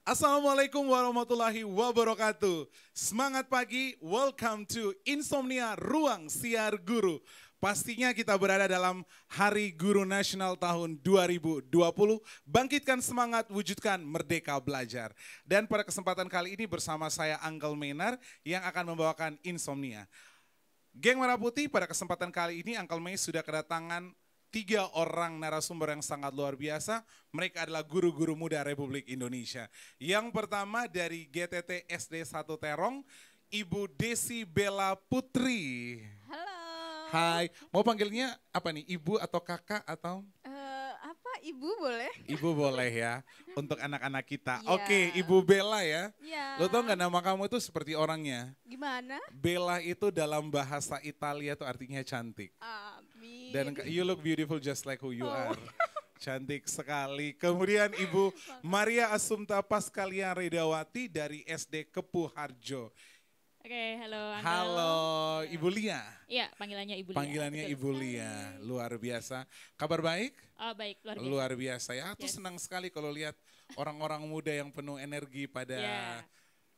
Assalamualaikum warahmatullahi wabarakatuh. Semangat pagi, welcome to Insomnia Ruang Siar Guru. Pastinya kita berada dalam Hari Guru Nasional tahun 2020. Bangkitkan semangat, wujudkan merdeka belajar. Dan pada kesempatan kali ini bersama saya Uncle Menar yang akan membawakan Insomnia. Geng Merah Putih, pada kesempatan kali ini Uncle May sudah kedatangan 3 orang narasumber yang sangat luar biasa. Mereka adalah guru-guru muda Republik Indonesia. Yang pertama dari GTT SD 1 Terong, Ibu Desi Bella Putri. Halo. Hai, mau panggilnya apa nih? Ibu atau kakak atau? Ibu boleh? Ibu boleh ya, untuk anak-anak kita. Ya. Oke, Ibu Bella ya. Ya. Lo tau gak nama kamu itu seperti orangnya? Gimana? Bella itu dalam bahasa Italia itu artinya cantik. Amin. Dan you look beautiful just like who you Oh. are. Cantik sekali. Kemudian Ibu Maria Assumpta Paskalia Redawati dari SD Kepuh Harjo. Oke, halo Uncle. Halo, Ibu Lia. Iya, panggilannya Ibu Lia. Panggilannya Betul Ibu sekali. Lia. Luar biasa. Kabar baik? Oh, baik, luar biasa. Luar biasa ya. Aku Yes. senang sekali kalau lihat orang-orang muda yang penuh energi pada Ya.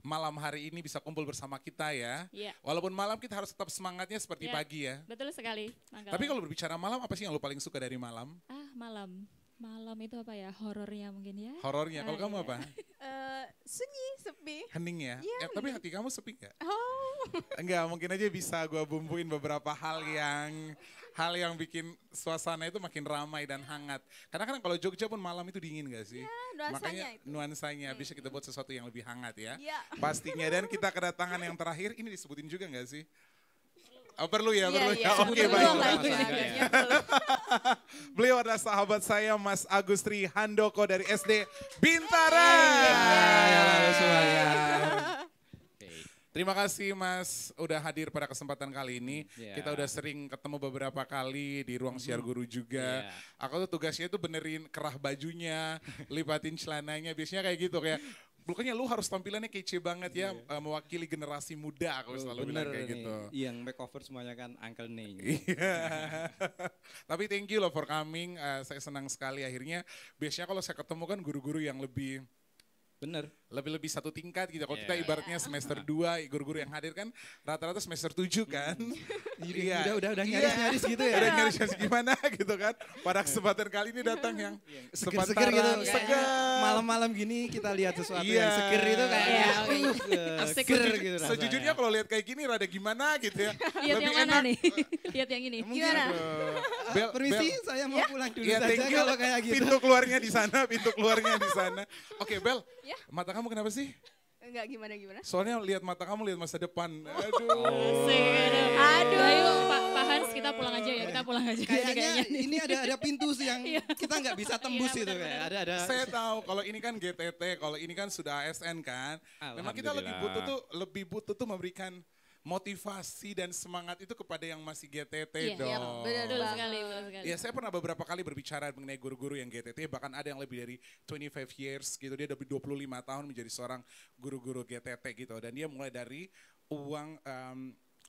malam hari ini bisa kumpul bersama kita ya. Iya. Walaupun malam kita harus tetap semangatnya seperti Ya. pagi ya. Betul sekali, Uncle. Tapi kalau berbicara malam, apa sih yang lo paling suka dari malam? malam. Malam itu apa ya? Horornya mungkin ya? Horornya. Kalau kamu Iya. apa? Sunyi, sepi. Hening ya? Iya, Tapi hati kamu sepi gak? Oh. Enggak, mungkin aja bisa gue bumbuin beberapa hal yang bikin suasana itu makin ramai dan hangat. Karena kan kalau Jogja pun malam itu dingin gak sih? nuansanya Makanya itu. nuansanya bisa kita buat sesuatu yang lebih hangat ya. Iya. Pastinya. Dan kita kedatangan yang terakhir, ini disebutin juga gak sih? Oh, perlu ya, Iya, perlu iya. ya. Oke, Perlu baik. lah itu Iya. kayaknya, perlu. Beliau adalah sahabat saya, Mas Agustri Handoko dari SD Bintara. Halo semuanya. Terima kasih Mas udah hadir pada kesempatan kali ini. Ya. Kita udah sering ketemu beberapa kali di ruang siar guru juga. Iya. Aku tuh tugasnya itu benerin kerah bajunya, lipatin celananya. Biasanya kayak gitu, kayak pokoknya lu harus tampilannya kece banget ya, mewakili generasi muda, aku selalu bilang kayak nih, gitu. yang makeover semuanya kan Uncle Ney. Iya. Tapi thank you loh for coming. Saya senang sekali akhirnya. Biasanya kalau saya ketemu kan guru-guru yang lebih Bener. satu tingkat gitu. Kalau kita Yeah. ibaratnya semester 2, guru-guru yang hadir kan rata-rata semester 7 kan. Udah Iya. nyaris-nyaris gitu ya. Udah nyaris-nyaris gimana gitu kan. Pada kesempatan kali ini datang yang Seger-seger gitu. sepantaran, seger. Malam-malam gini kita lihat sesuatu Iya. yang seger itu kayaknya. Iya. Seger gitu rasanya. Sejujurnya kalau lihat kayak gini rada gimana gitu ya. Lihat Lebih yang mana enak. nih? Lihat yang ini. Gimana? Permisi, saya mau pulang dulu Iya, saja thank you. kalau kayak gitu. Pintu keluarnya di sana, pintu keluarnya di sana. Oke, Bel. Ya. Mata kamu kenapa sih? Enggak gimana-gimana. Soalnya lihat mata kamu lihat masa depan. Aduh. Asik, Aduh. Ayo Pak Hans, kita pulang aja ya. Kita pulang aja. Kayaknya ini ada pintu sih yang kita nggak bisa tembus Iya, itu benar-benar. kayak ada. Saya tahu kalau ini kan GTT, kalau ini kan sudah ASN kan. Memang kita lebih butuh tuh memberikan motivasi dan semangat itu kepada yang masih GTT Iya, dong. iya, benar. Betul sekali, betul sekali. Ya, saya pernah beberapa kali berbicara mengenai guru-guru yang GTT, bahkan ada yang lebih dari 25 years gitu, dia udah 25 tahun menjadi seorang guru-guru GTT gitu. Dan dia mulai dari uang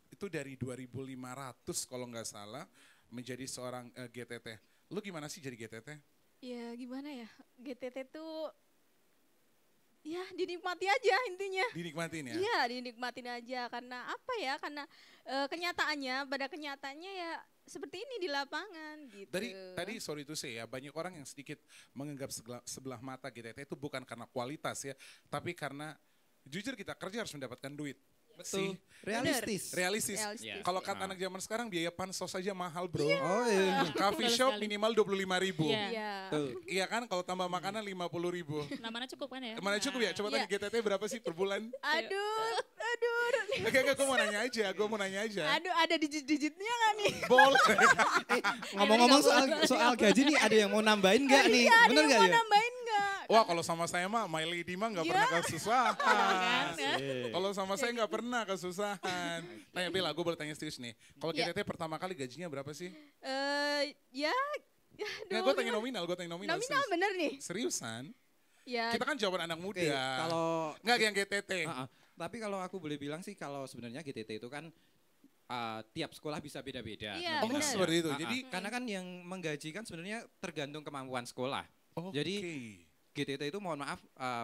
itu dari 2.500 kalau nggak salah menjadi seorang GTT. Lu gimana sih jadi GTT? Ya gimana ya, GTT tuh ya dinikmati aja intinya. Dinikmatin ya? Iya, dinikmatin aja karena apa ya? Karena pada kenyataannya ya seperti ini di lapangan gitu. Tadi sorry to say ya, banyak orang yang sedikit menganggap sebelah mata GTT itu bukan karena kualitas ya, tapi karena jujur kita kerja harus mendapatkan duit. Betul. Sih. Realistis. Realistis. Realistis. Kalau kata anak zaman sekarang biaya pansos saja mahal bro. Oh iya. Coffee Betul shop sekali. minimal 25.000. Iya. Iya. Betul. Iya kan, kalau tambah makanan 50.000. Nah, mana cukup kan ya? Mana cukup ya? Coba Iya. tadi GTT berapa sih per bulan? Aduh. Oke, gue mau nanya aja. Aduh, ada digit-digitnya nggak nih? Boleh. Ngomong-ngomong soal gaji nih, ada yang mau nambahin nggak nih? Iya, ada Bener yang nggak mau ya? nambahin nggak? Wah, kalau sama saya mah my lady mah nggak Iya. pernah kesusahan. Kan? Kalau sama saya nggak pernah kesusahan. Tanya Bella, gue boleh tanya serius nih. Kalau Iya. GTT pertama kali gajinya berapa sih? Ya, Nggak, gue tanya nominal, Nominal serius. bener nih. Seriusan? Ya, Kita kan jawaban anak muda. Oke, kalau Nggak yang GTT. Tapi kalau aku boleh bilang sih kalau sebenarnya GTT itu kan tiap sekolah bisa beda-beda. Iya, Oh, benar. seperti itu. Jadi Jadi karena kan yang menggaji kan sebenarnya tergantung kemampuan sekolah. oke. Jadi GTT itu mohon maaf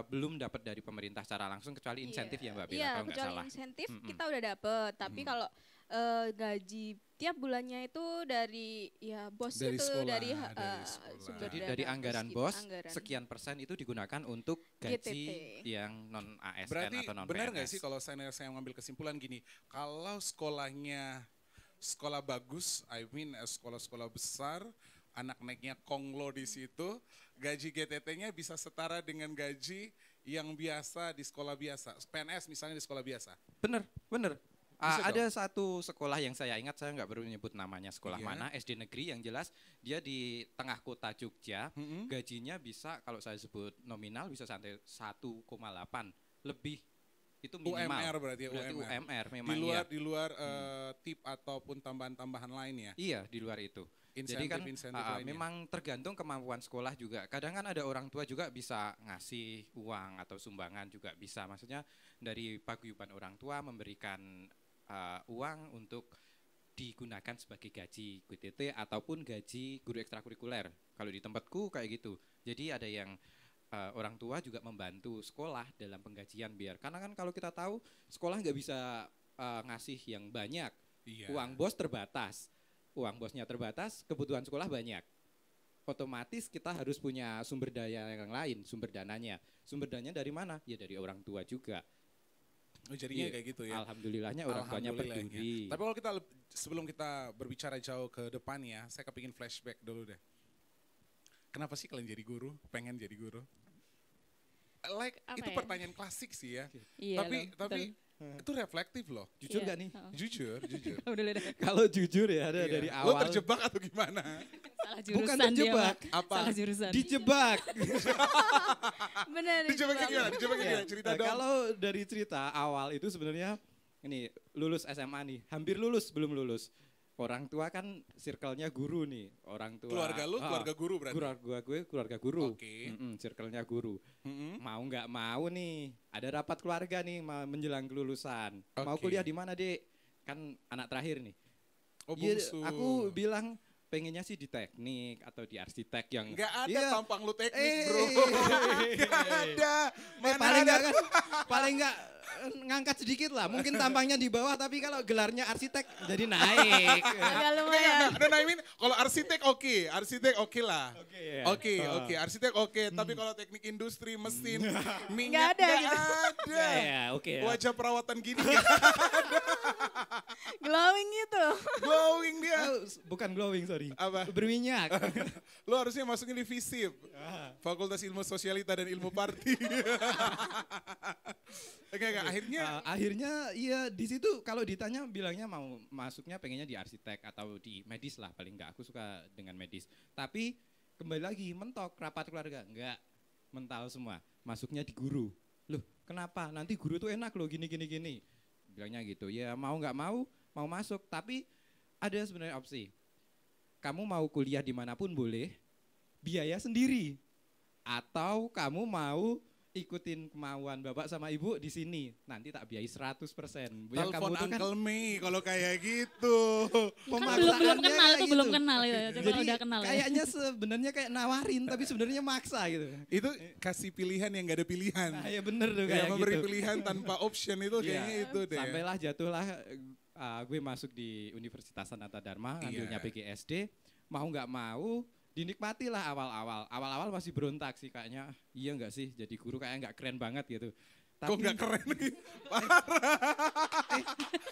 belum dapat dari pemerintah secara langsung kecuali insentif ya Mbak Bella Iya, kalau nggak kecuali salah. insentif Mm-mm. kita udah dapet. Tapi kalau gaji tiap bulannya itu dari ya bos Dari itu sekolah, dari dari sekolah. sumber Jadi dana dari bos anggaran gitu, bos anggaran. sekian persen itu digunakan untuk gaji GTT. yang non ASN Berarti atau non benar nggak PNS. sih kalau saya mengambil kesimpulan gini, kalau sekolahnya sekolah bagus, sekolah-sekolah besar, anak naiknya konglo di situ, gaji GTT-nya bisa setara dengan gaji yang biasa di sekolah biasa, PNS misalnya di sekolah biasa. Bener. Bisa Ada satu sekolah yang saya ingat, saya nggak perlu menyebut namanya sekolah Iya. mana, SD negeri yang jelas dia di tengah kota Jogja, Mm-mm. gajinya bisa kalau saya sebut nominal bisa sampai 1,8 lebih itu minimal. UMR berarti ya, Berarti UMR. UMR memang Di luar tip ataupun tambahan-tambahan lain ya. iya di luar itu. Jadi kan Insentif lainnya. memang tergantung kemampuan sekolah juga. Kadang kan ada orang tua juga bisa ngasih uang atau sumbangan juga bisa. Maksudnya dari paguyuban orang tua memberikan uang untuk digunakan sebagai gaji GTT ataupun gaji guru ekstrakurikuler. Kalau di tempatku kayak gitu. Jadi ada yang orang tua juga membantu sekolah dalam penggajian biar. Karena kan kalau kita tahu sekolah nggak bisa ngasih yang banyak. Iya. Uang bos terbatas. Uang bosnya terbatas, kebutuhan sekolah banyak. Otomatis kita harus punya sumber daya yang lain, sumber dananya. Sumber dananya dari mana? Ya dari orang tua juga. Oh, jadinya Iya. kayak gitu ya. Alhamdulillahnya orang tuanya Alhamdulillahnya. peduli. Tapi kalau sebelum kita berbicara jauh ke depan ya, saya kepingin flashback dulu deh. Kenapa sih kalian jadi guru? Pengen jadi guru? Apa Itu ya? pertanyaan klasik sih ya. Iya Tapi itu reflektif loh. Jujur Iya. gak nih? Jujur. Udah. Kalau jujur ya ada Iya. dari Lo awal. terjebak atau gimana? Salah jurusan Bukan dia, terjebak. Pak. Apa? Salah jurusan. Dijebak. Benar. Dijebak kayak gimana? Dijebak kayak Ya, gimana? Cerita nah, dong. kalau dari cerita awal itu sebenarnya ini lulus SMA nih, hampir lulus belum lulus. Orang tua kan circle-nya guru nih, orang tua. Keluarga lu, keluarga guru berarti? Keluarga gue keluarga guru. Oke. Circle-nya guru. Mm-mm. Mau nggak mau nih, ada rapat keluarga nih menjelang kelulusan. Mau Oke. kuliah di mana, Dek? Kan anak terakhir nih. Oh, Iya, bungsu. aku bilang pengennya sih di teknik atau di arsitek yang Nggak ada Iya. tampang lu teknik, bro. Nggak ada. Mana paling ada? enggak kan paling enggak ngangkat sedikit lah, mungkin tampangnya di bawah tapi kalau gelarnya arsitek jadi naik. Agak Oke, lumayan. no, I mean, kalau arsitek oke lah. Oke, ya. Oke, arsitek oke. Tapi kalau teknik industri, mesin, Nggak minyak, ada nggak gitu. ada. Ya, oke ya. Wajah perawatan gini, nggak Glowing itu. glowing dia. Oh, bukan glowing, sorry. Apa? Berminyak. Lo harusnya masukin di FISIP, Fakultas Ilmu Sosialita dan Ilmu Parti. Oke, Akhirnya iya di situ kalau ditanya bilangnya mau masuknya pengennya di arsitek atau di medis lah, paling enggak aku suka dengan medis. Tapi kembali lagi mentok rapat keluarga, enggak mental semua. Masuknya di guru. Loh, kenapa? Nanti guru tuh enak loh gini. Bilangnya gitu. Ya mau nggak mau masuk, tapi ada sebenarnya opsi. Kamu mau kuliah dimanapun boleh, biaya sendiri. Atau kamu mau ikutin kemauan bapak sama ibu di sini, nanti tak biayai 100%. Yang telepon tuh Uncle Mei kalau kayak gitu. Kan belum kenal kayak tuh, gitu. belum kenal ya. Coba Jadi udah kenal ya. kayaknya sebenarnya kayak nawarin, tapi sebenarnya maksa gitu. Itu kasih pilihan yang gak ada pilihan. Nah, ya bener tuh Ya, kayak memberi gitu. pilihan tanpa option itu Iya. kayaknya itu deh. Sampailah jatuhlah gue masuk di Universitas Sanata Dharma, ngambilnya Iya. PGSD, mau nggak mau dinikmatilah awal-awal. Awal-awal masih berontak sih kayaknya, iya nggak sih jadi guru kayak nggak keren banget gitu. Kok gak keren?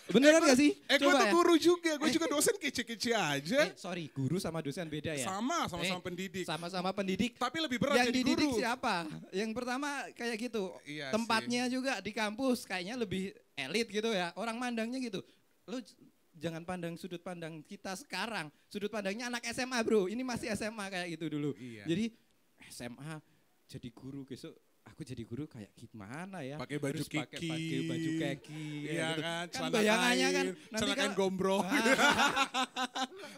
Beneran nggak sih? gue Coba tuh ya. guru juga, gue juga dosen kece-kece aja. Sorry, guru sama dosen beda ya? Sama-sama pendidik. Sama-sama pendidik. Tapi lebih berat Yang jadi dididik guru. siapa? Yang pertama kayak gitu. Iya Tempatnya juga di kampus kayaknya lebih elit gitu ya. Orang mandangnya gitu. Lu jangan pandang sudut pandang kita sekarang. Sudut pandangnya anak SMA, Bro. Ini masih SMA kayak gitu dulu. Iya. Jadi SMA jadi guru besok aku jadi guru kayak gimana ya? Pakai baju Harus pakai kiki. baju kaki. Iya gitu. kan, Kan celana bayangannya kain, kan nanti celana kain kan gombrong.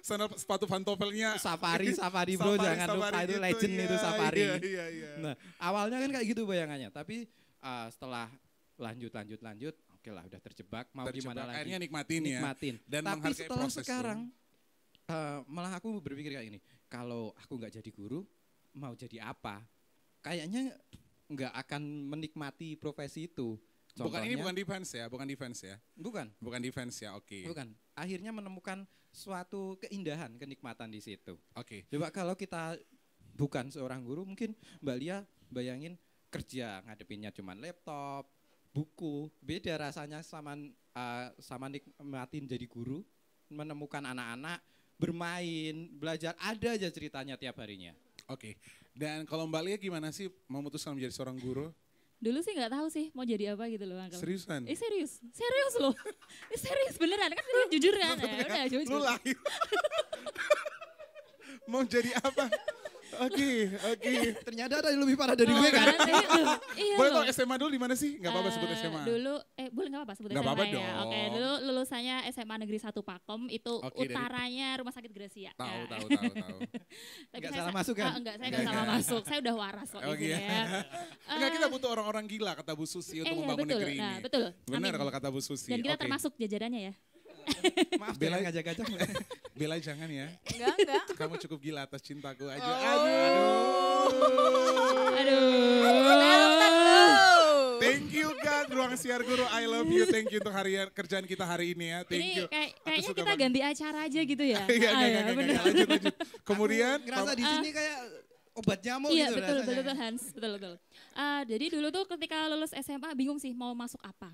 Sana sepatu pantofelnya. safari bro, jangan lupa itu gitu, legend iya, itu safari. Iya. Nah, awalnya kan kayak gitu bayangannya, tapi setelah lanjut, oke lah udah terjebak, mau gimana lagi? Akhirnya nikmatin ya. Dan Tapi menghargai setelah proses sekarang, malah aku berpikir kayak gini, kalau aku nggak jadi guru, mau jadi apa? kayaknya nggak akan menikmati profesi itu. Bukan, ini Contohnya- bukan defense ya, bukan defense ya. bukan, Bukan defense ya, oke. bukan. Akhirnya menemukan suatu keindahan, kenikmatan di situ. Oke. Coba kalau kita bukan seorang guru, mungkin Mbak Lia bayangin kerja ngadepinnya cuman laptop, buku, beda rasanya sama nikmatin jadi guru, menemukan anak-anak, bermain, belajar, ada aja ceritanya tiap harinya. Oke. Dan kalau Mbak Lia gimana sih memutuskan menjadi seorang guru? Dulu sih nggak tahu sih mau jadi apa gitu loh, Uncle. Seriusan? Serius loh. Serius beneran kan kita jujur kan? Ya, udah Lu jujur. lahir. Mau jadi apa? Oke. Ternyata ada yang lebih parah dari Oh, gue kan? Iya Boleh loh. tau SMA dulu di mana sih? Gak apa-apa sebut SMA. Dulu, boleh nggak apa-apa sebut Nggak SMA apa-apa ya. dong. Oke, dulu lulusannya SMA Negeri 1 Pakom, itu Oke, dari- utaranya Rumah Sakit Gracia. Tahu. Ya. Tapi Nggak saya salah masuk kan? Enggak, saya Nggak, nggak salah nggak. masuk. Saya udah waras kok Oh, di sini iya. ya. Enggak, kita butuh orang-orang gila kata Bu Susi untuk Iya, membangun betul. negeri Nah, ini. betul. Benar Amin. kalau kata Bu Susi. Dan kita Oke. termasuk jajarannya ya. Maaf, Bella- jangan ngajak-ngajak. Bella jangan ya. Enggak. Kamu cukup gila atas cintaku aja. Oh. Aduh. Thank you God, Ruang Siar Guru. I love you. Thank you untuk kerjaan kita hari ini ya. Thank Ini you. kayaknya suka kita banget. ganti acara aja gitu ya. Iya, Ah, ya, enggak, bener. lanjut. Kemudian, Ngerasa di sini kayak obat nyamuk Iya gitu betul, rasanya. betul Hans, betul. Jadi dulu tuh ketika lulus SMA bingung sih mau masuk apa,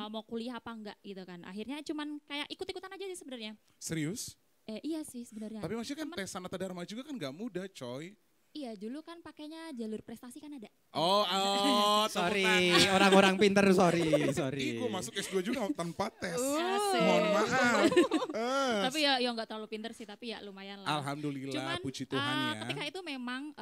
mau kuliah apa enggak gitu kan. Akhirnya cuman kayak ikut-ikutan aja sih sebenarnya. serius? Iya sih sebenarnya. Tapi maksudnya kan Cuman- tes Sanata Dharma juga kan gak mudah coy. Iya dulu kan pakainya jalur prestasi kan ada. Oh, tepuk Sorry, tangan. orang-orang pinter, sorry. Ih, gue masuk S2 juga tanpa tes. Asik. Mohon maaf. Tapi ya nggak terlalu pinter sih, tapi ya lumayan lah. Alhamdulillah, Cuman puji Tuhan ya. ketika itu memang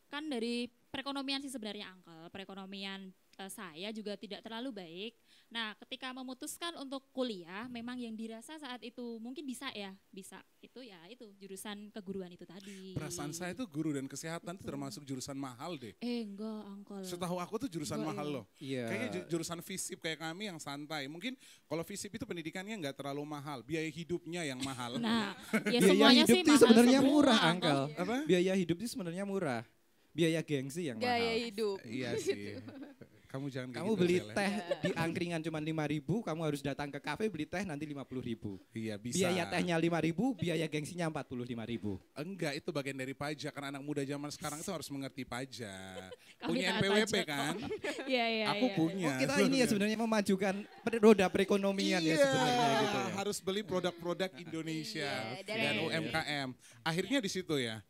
kan dari perekonomian sih sebenarnya Uncle. Perekonomian saya juga tidak terlalu baik. Nah ketika memutuskan untuk kuliah memang yang dirasa saat itu mungkin bisa itu ya itu jurusan keguruan itu tadi. Perasaan saya tuh guru dan kesehatan tuh termasuk jurusan mahal deh. Enggak Uncle. Setahu aku tuh jurusan Enggak, mahal iya. loh. Iya. Kayaknya jurusan FISIP kayak kami yang santai. Mungkin kalau FISIP itu pendidikannya nggak terlalu mahal, biaya hidupnya yang mahal. Nah ya Biaya semuanya hidup sih tuh mahal sebenarnya semua, murah, Uncle. Uncle. Apa? Biaya hidup itu sebenarnya murah. Biaya gengsi yang Gaya mahal. hidup. Iya sih. Kamu jangan kayak Kamu gitu, beli Bel, ya. teh di angkringan cuma 5.000, kamu harus datang ke kafe beli teh nanti 50.000. Iya bisa. Biaya tehnya 5.000, biaya gengsinya 45.000. Enggak, itu bagian dari pajak. Karena anak muda zaman sekarang itu harus mengerti pajak. Kami Punya taat NPWP pajak kan? Iya iya. Aku iya. punya. Oh, kita ini ya sebenarnya memajukan roda perekonomian ya sebenarnya gitu ya. Harus beli produk-produk Indonesia Iya, dan dari- UMKM. Akhirnya di situ ya.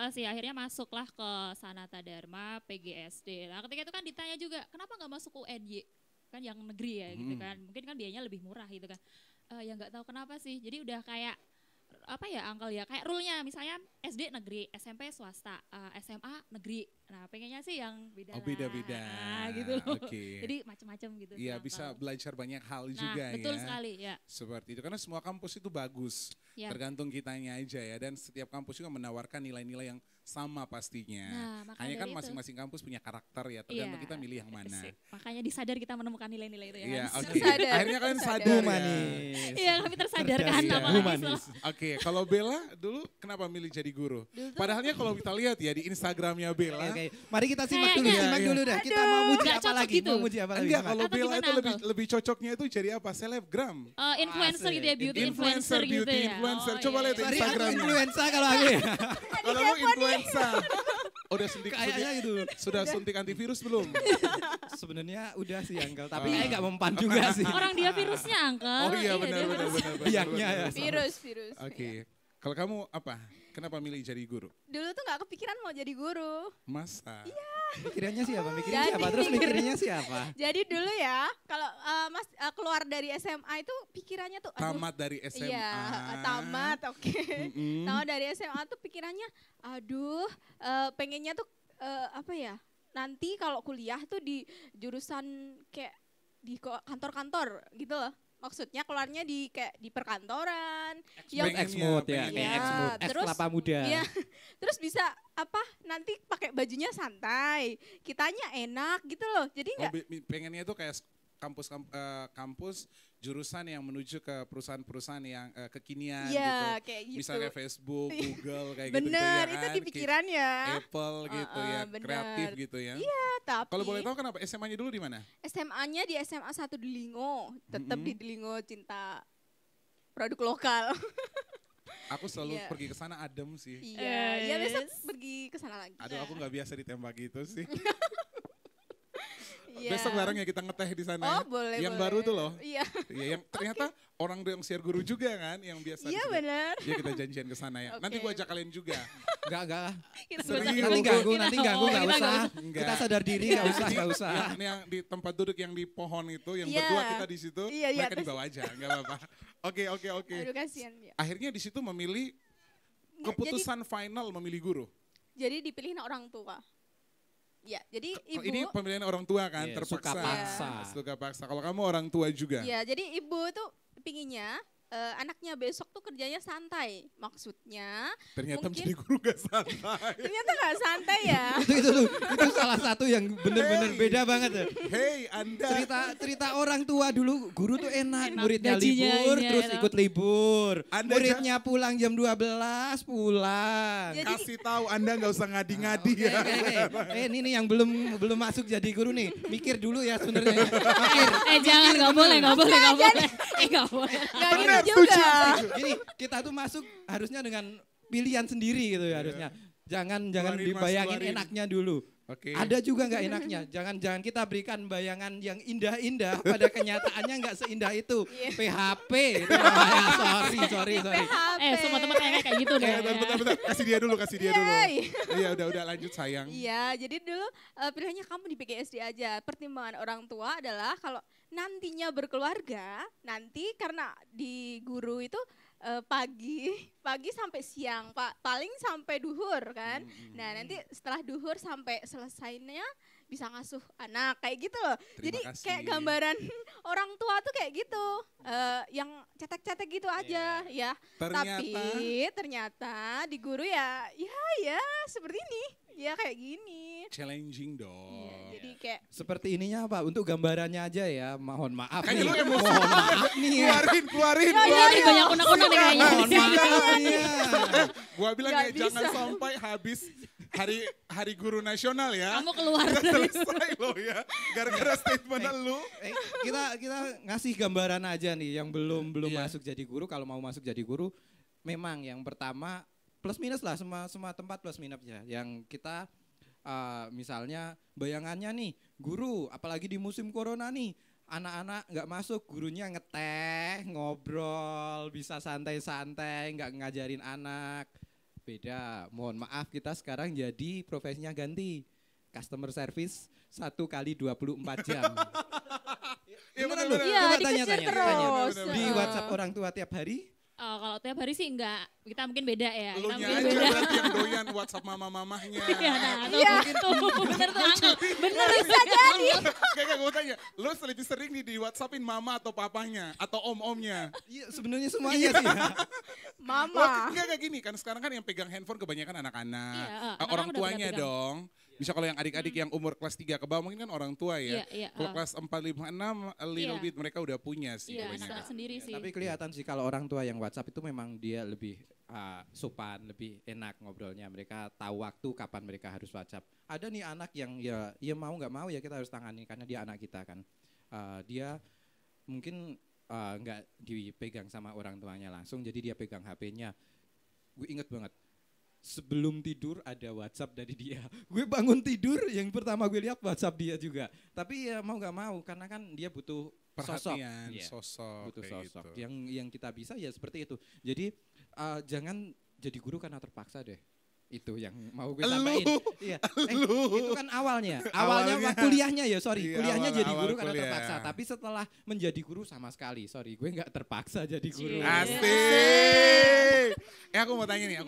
Sih akhirnya masuklah ke Sanata Dharma PGSD. Nah ketika itu kan ditanya juga kenapa nggak masuk UNY kan yang negeri ya gitu kan. Mungkin kan biayanya lebih murah gitu kan. Ya nggak tahu kenapa sih. Jadi udah kayak apa ya Uncle ya kayak rule-nya misalnya SD negeri, SMP swasta, SMA negeri. Nah pengennya sih yang beda. Oh beda-beda. Nah, gitu loh. Oke. Jadi macam-macam gitu. sih, Iya Uncle. bisa belajar banyak hal Nah juga betul ya. sekali ya. Seperti itu karena semua kampus itu bagus. Ya. Tergantung kitanya aja ya dan setiap kampus juga menawarkan nilai-nilai yang sama pastinya. Nah, maka Hanya kan dari itu. masing-masing kampus punya karakter ya, tergantung Iya. kita milih yang mana. Sip. Makanya disadar kita menemukan nilai-nilai itu ya. Iya, Hans. oke. Sadar. Akhirnya kalian sadar ya. Humanis. Iya kami tersadarkan Cerdas ya, apalagi humanis. setelah- Oke, kalau Bella dulu kenapa milih jadi guru? Padahalnya kalau kita lihat ya di Instagramnya Bella, Oke, mari kita simak dulu, Kayaknya- simak Iya, dulu dah. Kita mau muji Nggak apa cocok lagi? gitu. Mau muji apa lagi? enggak Simak. kalau Atau Bella gimana, itu lebih Uncle? lebih cocoknya itu jadi apa? Selebgram. Influencer Asik. gitu ya, beauty influencer, gitu beauty ya. influencer. Oh, Coba iya, lihat iya. Sorry, aku Instagramnya. influenza kalau aku ya. Kalau lu influenza. Udah Kayaknya itu. sudah suntik antivirus belum? Sebenarnya udah sih Uncle, tapi Oh. kayaknya nggak mempan juga sih. Orang dia virusnya, Uncle. Oh iya benar dia benar virusnya. benar. Biangnya ya. Virus. Oke. Kalau kamu apa? Kenapa milih jadi guru? Dulu tuh nggak kepikiran mau jadi guru. Masa? Iya. Mikirannya siapa? Mikirin Jadi siapa? Terus mikir- mikirinnya siapa? Jadi dulu ya, kalau Mas keluar dari SMA itu pikirannya tuh, aduh, Tamat dari SMA. iya, tamat, oke. Mm-mm. Tamat dari SMA tuh pikirannya, aduh, pengennya tuh apa ya? Nanti kalau kuliah tuh di jurusan kayak di kantor-kantor gitu loh. Maksudnya keluarnya di kayak di perkantoran. Yang Pengennya, Exmood ya, pengennya. kayak Iya, Exmood, es terus- kelapa muda. Iya. Terus bisa apa? Nanti pakai bajunya santai, kitanya enak gitu loh. Jadi Oh, nggak pengennya itu kayak kampus jurusan yang menuju ke perusahaan-perusahaan yang kekinian Iya, gitu. kayak gitu. Misalnya Facebook, Google kayak gitu ya Bener, kan. itu di pikirannya. Apple gitu ya, bener. kreatif gitu ya. Iya, tapi Kalau boleh tahu kenapa SMA-nya dulu di mana? SMA-nya di SMA 1 Delingo, tetap di Delingo, cinta produk lokal. Aku selalu Iya. pergi ke sana adem sih. Iya, ya besok Yes. pergi ke sana lagi. Aduh, aku nggak biasa ditembak gitu sih. Iya. Besok bareng ya kita ngeteh di sana. Oh, ya. boleh. Yang boleh. baru tuh loh. Iya. Iya, yang ternyata orang yang siar guru juga kan, yang biasa. di Iya situ. benar. Iya, kita janjian ke sana ya. Nanti Oke. gua ajak kalian juga. Enggak. Kita Serius? nggak usah Nanti nunggu. ganggu, Kita- nanti ganggu oh, enggak kita usah. Enggak. Kita sadar diri enggak usah. Ini yang di tempat duduk yang di pohon itu, yang Iya. berdua kita di situ, Iya, iya, mereka di terus- bawah aja, nggak apa-apa. Oke. Aduh kasihan ya. Akhirnya di situ memilih Nggak, keputusan final memilih guru. Jadi dipilihin orang tua. Ya, jadi ibu. Ini pemilihan orang tua kan, Iya, terpaksa. suka paksa. Suka paksa. Kalau kamu orang tua juga. Ya, jadi ibu tuh pinginnya anaknya besok tuh kerjanya santai. Maksudnya Ternyata mungkin- menjadi guru gak santai. ternyata nggak santai ya. itu salah satu yang bener-bener Hey. beda banget ya. Hei, Anda. Cerita orang tua dulu, guru tuh enak, Enak, muridnya gajinya libur ini, terus enak. ikut libur. Anda Muridnya pulang jam 12 pulang. Jadi- Kasih tahu Anda nggak usah ngadi-ngadi Oke, ya. oke. Ini nih yang belum masuk jadi guru nih. Mikir dulu ya sebenarnya. Mikir. Jangan, nggak boleh. Nggak boleh. Nggak boleh. Nggak Bener, gitu juga. Gini, kita tuh masuk harusnya dengan pilihan sendiri gitu ya harusnya. Jangan Keluarin, Mas, dibayangin keluarin. enaknya dulu. Oke. Ada juga nggak enaknya. Jangan kita berikan bayangan yang indah-indah pada kenyataannya nggak seindah itu. Iya. PHP itu namanya. Sorry. PHP. Semua teman kayak gitu deh. Bentar. Kasih dia dulu. Yeay. Iya, udah lanjut sayang. Iya, jadi dulu pilihannya kamu di PGSD aja. Pertimbangan orang tua adalah kalau nantinya berkeluarga, nanti karena di guru itu pagi sampai siang, Pak. Paling sampai duhur kan. Nah, nanti setelah duhur sampai selesainya bisa ngasuh anak kayak gitu loh. Terima Jadi kasih. kayak gambaran orang tua tuh kayak gitu. Yang cetek-cetek gitu aja ya. Ternyata Tapi ternyata di guru ya seperti ini. Ya kayak gini. challenging dong. Iya, jadi kayak Seperti ininya apa? Untuk gambarannya aja ya. Mohon maaf Kayaknya nih. lu emosi Mohon banget. maaf nih ya. Keluarin. Ini banyak unek-unek nih kayaknya. Mohon maaf nih ya. Gua bilang Nggak ya jangan bisa. sampai habis hari guru nasional ya. Kamu keluar Udah dari selesai loh ya. Gara-gara statement lu. Kita ngasih gambaran aja nih yang belum Iya. masuk jadi guru. Kalau mau masuk jadi guru, memang yang pertama plus minus lah, semua tempat plus minus ya. Yang kita misalnya bayangannya nih guru, apalagi di musim corona nih, anak-anak nggak masuk, gurunya ngeteh, ngobrol, bisa santai-santai, nggak ngajarin anak. Beda, mohon maaf kita sekarang jadi profesinya ganti, customer service 1 kali 24 jam. Iya, Beneran bener-bener. loh. Iya, Coba dikejar tanya. terus. Di WhatsApp orang tua tiap hari. Kalau tiap hari sih enggak, kita mungkin beda ya. Lu Kita nya mungkin aja beda. berarti yang doyan WhatsApp mama-mamahnya. Iya, nah, tuh, bener tuh Angel. Bener bisa jadi. Kayak gue tanya, lu lebih sering nih di WhatsAppin mama atau papahnya atau om-omnya? Iya, sebenarnya semuanya sih. Ya. Mama. Enggak kayak gini kan sekarang kan yang pegang handphone kebanyakan anak-anak. Iya, orang anak-anak udah tuanya pada pegang. dong. Bisa kalau yang adik-adik yang umur kelas 3 ke bawah mungkin kan orang tua ya. Iya, Kalau kelas 4, 5, 6 a little Iya. bit mereka udah punya sih Iya, kebanyakan. anak-anak sendiri sih. Tapi kelihatan sih kalau orang tua yang WhatsApp itu memang dia lebih sopan, lebih enak ngobrolnya. Mereka tahu waktu kapan mereka harus WhatsApp. Ada nih anak yang ya mau nggak mau ya kita harus tangani karena dia anak kita kan. Dia mungkin nggak dipegang sama orang tuanya langsung, jadi dia pegang HP-nya. Gue inget banget. Sebelum tidur ada WhatsApp dari dia. Gue bangun tidur yang pertama gue lihat WhatsApp dia juga. Tapi ya mau nggak mau karena kan dia butuh sosok. Perhatian, Iya, sosok butuh kayak sosok. gitu. Yang kita bisa ya seperti itu. Jadi jangan jadi guru karena terpaksa deh. Itu yang mau gue sampaikan. Iya. Itu kan awalnya. Awalnya. Kuliahnya ya, sorry. Iya, Kuliahnya jadi awal guru karena kuliah. terpaksa. Tapi setelah menjadi guru sama sekali, sorry, gue nggak terpaksa jadi guru. Cie. Asik. Aku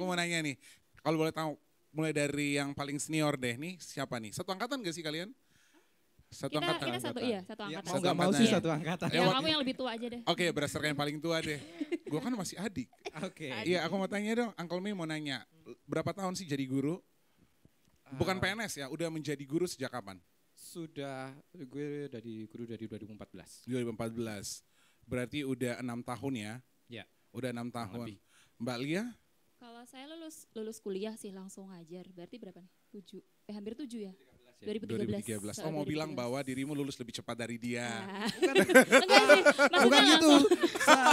mau nanya nih. Kalau boleh tahu, mulai dari yang paling senior deh nih, siapa nih? Satu angkatan gak sih kalian? Satu Kita angkatan. satu, angkatan. iya, satu Ya, angkatan. mau nggak mau angkatan. sih satu angkatan. Ya, Lewat- kamu yang lebih tua aja deh. Oke, berdasarkan yang paling tua deh. Gue kan masih adik. Oke. Iya, aku mau tanya dong, Uncle Mi mau nanya, berapa tahun sih jadi guru? Bukan PNS ya, udah menjadi guru sejak kapan? Gue dari guru dari 2014. 2014. Berarti udah 6 tahun ya? Ya. Udah 6 tahun. lebih. Mbak Lia? Kalau saya lulus kuliah sih langsung ngajar. Berarti berapa nih? 7. Hampir 7 ya? 2013. Oh, mau bilang bahwa dirimu lulus lebih cepat dari dia. Enggak sih, maksudnya Bukan gitu.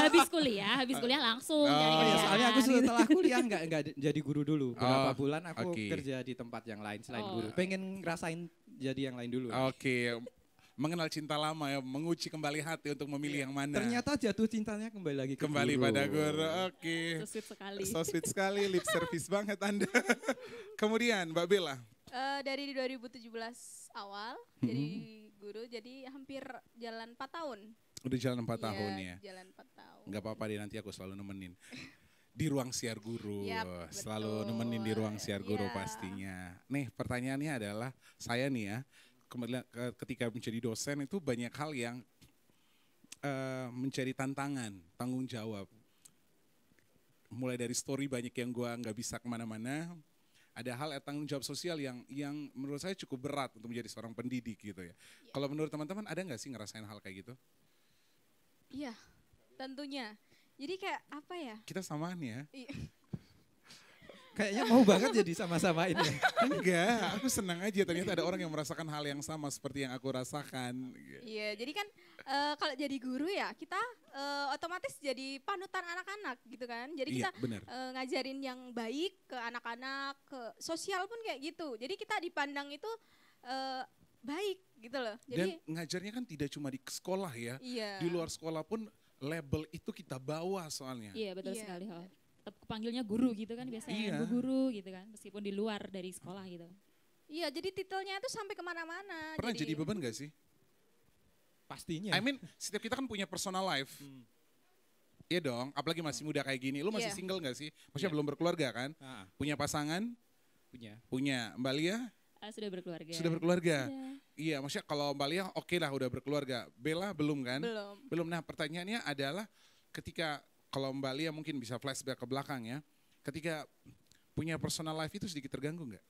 habis kuliah langsung Oh, cari iya, kerjaan. Soalnya aku setelah kuliah nggak jadi guru dulu. Beberapa Oh, bulan aku oke. kerja di tempat yang lain selain Oh. guru. Pengen ngerasain jadi yang lain dulu. Oke. Mengenal cinta lama ya, menguji kembali hati untuk memilih yang mana. Ternyata jatuh cintanya kembali lagi ke Kembali guru. pada guru. Oke. So sweet sekali. So sweet sekali, lip service banget Anda. Kemudian Mbak Bella. Dari 2017 awal jadi guru, jadi hampir jalan 4 tahun. Udah jalan 4 Iya, tahun ya. Jalan 4 tahun. Enggak apa-apa deh, nanti aku selalu nemenin. Di ruang siar guru, Yap, selalu betul. nemenin di ruang siar guru Iya. pastinya. Nih pertanyaannya adalah, saya nih ya, ketika menjadi dosen itu banyak hal yang menjadi tantangan, tanggung jawab. Mulai dari story banyak yang gua nggak bisa kemana-mana, ada hal tanggung jawab sosial yang menurut saya cukup berat untuk menjadi seorang pendidik gitu ya. Kalau menurut teman-teman ada nggak sih ngerasain hal kayak gitu? Iya, tentunya. Jadi kayak apa ya? Kita samaan ya. Iya. Kayaknya mau banget jadi sama-sama ini. Enggak, aku senang aja ternyata ada orang yang merasakan hal yang sama seperti yang aku rasakan. Iya, jadi kan kalau jadi guru ya kita otomatis jadi panutan anak-anak gitu kan. Jadi Iya, kita benar. ngajarin yang baik ke anak-anak, ke sosial pun kayak gitu. Jadi kita dipandang itu baik gitu loh. Dan Jadi ngajarnya kan tidak cuma di sekolah ya, iya. di luar sekolah pun label itu kita bawa soalnya. Iya betul Iya. sekali. Oh. Tetap kepanggilnya guru gitu kan biasanya. Iya. Bu guru gitu kan. Meskipun di luar dari sekolah gitu. Iya, jadi titelnya itu sampai kemana-mana. Pernah jadi beban gak sih? Pastinya. I mean, setiap kita kan punya personal life. Iya dong, apalagi masih muda kayak gini. Lu masih Iya. single gak sih? Maksudnya Iya. belum berkeluarga kan? Ah, Punya pasangan? punya. Punya. Mbak Lia? Sudah berkeluarga. Sudah berkeluarga? Sudah. Iya, maksudnya kalau Mbak Lia oke lah udah berkeluarga. Bella belum kan? Belum. Belum. Nah pertanyaannya adalah ketika kalau Mbak Lia mungkin bisa flashback ke belakang ya. Ketika punya personal life itu sedikit terganggu nggak?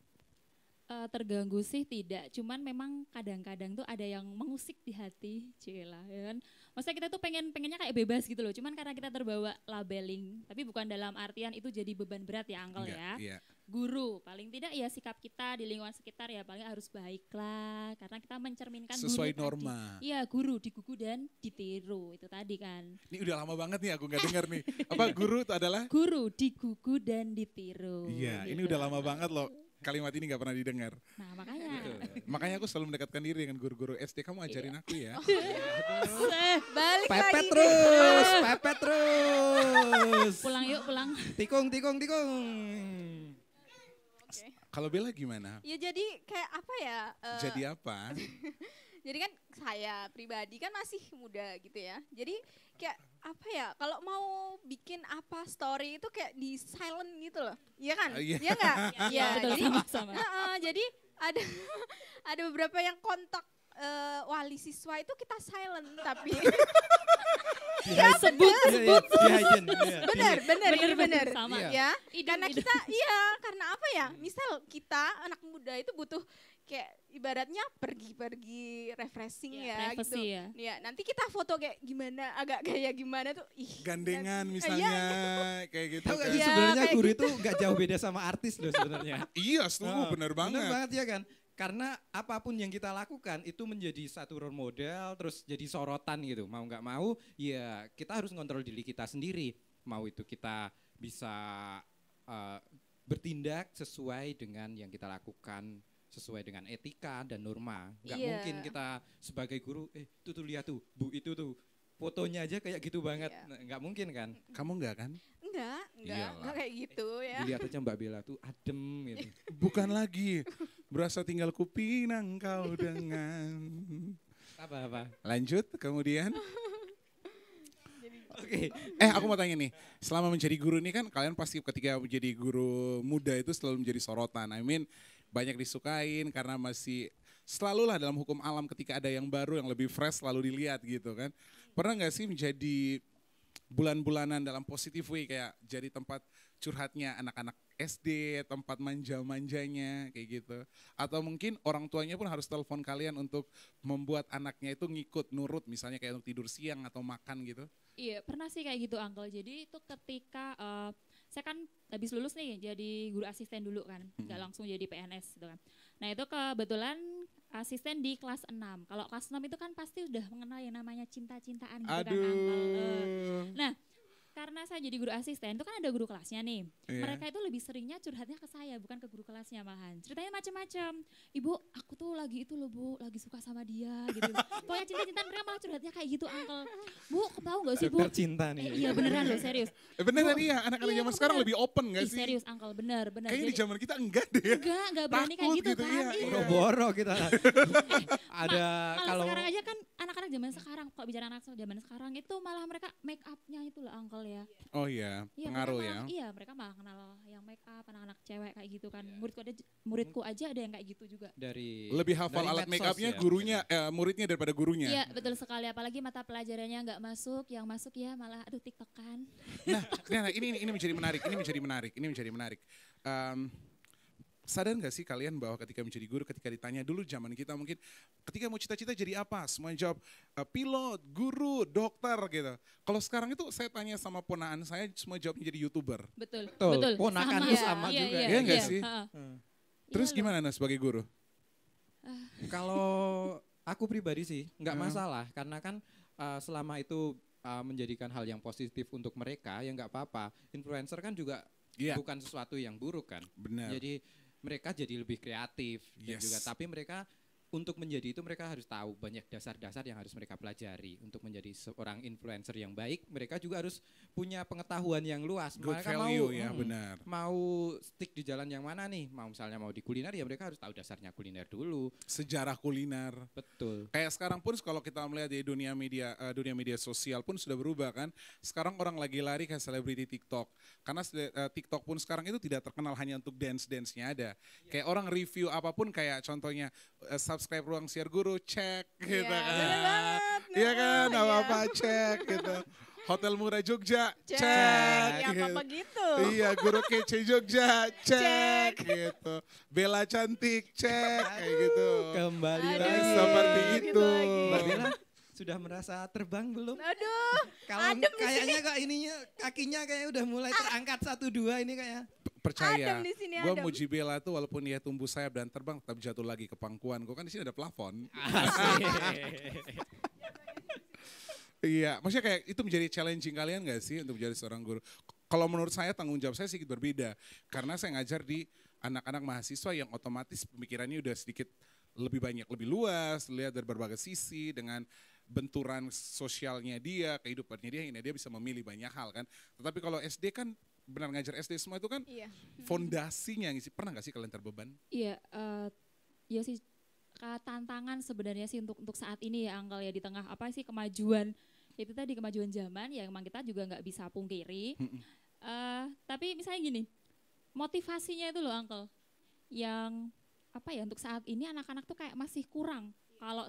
Terganggu sih tidak, cuman memang kadang-kadang tuh ada yang mengusik di hati, cila, ya kan. Maksudnya kita tuh pengennya kayak bebas gitu loh, cuman karena kita terbawa labeling, tapi bukan dalam artian itu jadi beban berat ya Uncle Enggak, ya. iya. Guru, paling tidak ya sikap kita di lingkungan sekitar ya paling harus baik lah, karena kita mencerminkan Sesuai guru norma. tadi. Iya guru, digugu dan ditiru, itu tadi kan. Ini udah lama banget nih aku nggak dengar nih. Apa guru itu adalah? Guru, digugu dan ditiru. Iya, ini gitu. udah lama banget loh. Kalimat ini nggak pernah didengar. Nah makanya. Makanya aku selalu mendekatkan diri dengan guru-guru SD. Kamu ajarin aku ya. Balik Pepet lagi. terus, pepet terus. Pulang yuk, pulang. Tikung, tikung, tikung. Oke. Kalau Bella gimana? Ya jadi kayak apa ya? Jadi apa? Jadi kan saya pribadi kan masih muda gitu ya. Jadi kayak apa ya? Kalau mau bikin apa story itu kayak di silent gitu loh. Iya kan? Iya. Iya enggak? Iya. Betul, Jadi sama-sama. jadi ada ada beberapa yang kontak wali siswa itu kita silent tapi Sebut, benar ini benar sama. Iya. ya Idem, karena idem. kita karena apa ya, misal kita anak muda itu butuh kayak ibaratnya pergi refreshing Ya, ya gitu privacy ya. ya, nanti kita foto kayak gimana, agak kayak gimana tuh Gandengan Iya. misalnya. Kayak gitu Tahu kan. gak sih Iya, sebenarnya kayak guru itu gak jauh beda sama artis loh sebenarnya. Iya, setuju. Bener banget. Bener banget ya kan. Karena apapun yang kita lakukan itu menjadi satu role model, terus jadi sorotan gitu. Mau nggak mau, ya kita harus ngontrol diri kita sendiri. Mau itu kita bisa bertindak sesuai dengan yang kita lakukan, sesuai dengan etika dan norma. Nggak Iya. mungkin kita sebagai guru, itu tuh lihat tuh, Bu itu tuh fotonya aja kayak gitu banget. Iya. Nah, nggak mungkin kan? Kamu enggak kan? enggak Iyalah. kayak gitu ya. Dilihat aja Mbak Bella tuh adem gitu. Bukan lagi. Berasa tinggal kupinang kau dengan. Apa-apa? Lanjut kemudian. Oke. Aku mau tanya nih, selama menjadi guru ini kan kalian pasti ketika menjadi guru muda itu selalu menjadi sorotan. I mean banyak disukain karena masih selalulah dalam hukum alam ketika ada yang baru yang lebih fresh selalu dilihat gitu kan. Pernah nggak sih menjadi bulan-bulanan dalam positive way, kayak jadi tempat curhatnya anak-anak SD, tempat manja-manjanya kayak gitu. Atau mungkin orang tuanya pun harus telepon kalian untuk membuat anaknya itu ngikut nurut, misalnya kayak untuk tidur siang atau makan gitu. Iya, pernah sih kayak gitu, Uncle. Jadi itu ketika saya kan habis lulus nih jadi guru asisten dulu kan, nggak langsung jadi PNS gitu kan. Nah itu kebetulan asisten di kelas 6. Kalau kelas 6 itu kan pasti udah mengenal yang namanya cinta-cintaan gitu kan, Uncle. Nah, karena saya jadi guru asisten itu kan ada guru kelasnya nih. Iya. Mereka itu lebih seringnya curhatnya ke saya, bukan ke guru kelasnya malahan. Ceritanya macam-macam. Ibu, aku tuh lagi itu loh Bu, lagi suka sama dia gitu. Pokoknya cinta-cintaan mereka malah curhatnya kayak gitu, Uncle. Bu, tahu gak sih Bu? Dokter cinta nih. Iya beneran loh, serius. Beneran iya, anak-anak Iya, zaman bener. sekarang lebih open gak Ih, sih? serius, Uncle, bener. Kayaknya di Jadi, zaman kita enggak deh. enggak berani kayak Takut gitu, gitu, kan. iya, Iya. Boro-boro kita. Ada Malah kalau sekarang aja kan anak-anak zaman sekarang, kalau bicara anak zaman sekarang itu malah mereka make upnya itu loh, Uncle ya. Oh iya, Iya, pengaruh mereka ya. malah, iya, mereka malah kenal yang make up, anak-anak cewek kayak gitu kan. Muridku aja ada yang kayak gitu juga. dari Lebih hafal dari alat make medsos upnya ya. gurunya, muridnya daripada gurunya. Iya, betul sekali. Apalagi mata pelajarannya nggak masuk, yang masuk ya malah aduh TikTokan. Nah, ini menjadi menarik. Sadar nggak sih kalian bahwa ketika menjadi guru, ketika ditanya dulu zaman kita mungkin ketika mau cita-cita jadi apa, semua jawab pilot, guru, dokter gitu. Kalau sekarang itu saya tanya sama ponaan saya, semua jawabnya jadi YouTuber. Betul. Betul. Ponakanku sama juga. Iya nggak sih? Heeh. Terus Iya loh. gimana sebagai guru? Kalau aku pribadi sih nggak Hmm. masalah karena kan selama itu menjadikan hal yang positif untuk mereka ya nggak apa-apa. Influencer kan juga Iya, bukan sesuatu yang buruk kan. benar. Jadi mereka jadi lebih kreatif dan Yes. juga tapi mereka untuk menjadi itu mereka harus tahu banyak dasar-dasar yang harus mereka pelajari. Untuk menjadi seorang influencer yang baik, mereka juga harus punya pengetahuan yang luas. Good Mereka value ya, benar. mau stick di jalan yang mana nih? Mau misalnya mau di kuliner ya mereka harus tahu dasarnya kuliner dulu. Sejarah kuliner. Betul. Kayak sekarang pun kalau kita melihat di dunia media sosial pun sudah berubah kan. Sekarang orang lagi lari ke selebriti TikTok. Karena TikTok pun sekarang itu tidak terkenal hanya untuk dance-nya ada. Kayak orang review apapun kayak contohnya subscribe Ruang Siar Guru, cek gitu Iya, kan. bener banget. Iya kan, Iya. apa-apa cek gitu. Hotel murah Jogja, Cek. cek. Ya gitu. apa gitu. Iya, guru kece Jogja, cek gitu. Bella cantik, cek kayak gitu. Kembali Aduh, lagi. Seperti gitu itu. lagi. Mbak Bella sudah merasa terbang belum? Aduh, Kalau adem di kayaknya kok ininya kakinya kayak udah mulai terangkat 1-2 ini kayak. Percaya, Adem di sini, gue adem. muji Bella tuh walaupun dia tumbuh sayap dan terbang tetap jatuh lagi ke pangkuan. Gue kan di sini ada plafon. Iya, maksudnya kayak itu menjadi challenging kalian gak sih untuk menjadi seorang guru? Kalau menurut saya tanggung jawab saya sedikit berbeda. Karena saya ngajar di anak-anak mahasiswa yang otomatis pemikirannya udah sedikit lebih banyak, lebih luas, lihat dari berbagai sisi dengan benturan sosialnya dia, kehidupannya dia, ini dia bisa memilih banyak hal kan. Tetapi kalau SD kan benar ngajar SD semua itu kan iya. fondasinya ngisi. Pernah gak sih kalian terbeban? Iya, ya sih tantangan sebenarnya sih untuk saat ini ya, Uncle ya, di tengah apa sih kemajuan, itu tadi kemajuan zaman ya, emang kita juga nggak bisa pungkiri. Tapi misalnya gini, motivasinya itu loh, Uncle, yang apa ya, untuk saat ini anak-anak tuh kayak masih kurang. Kalau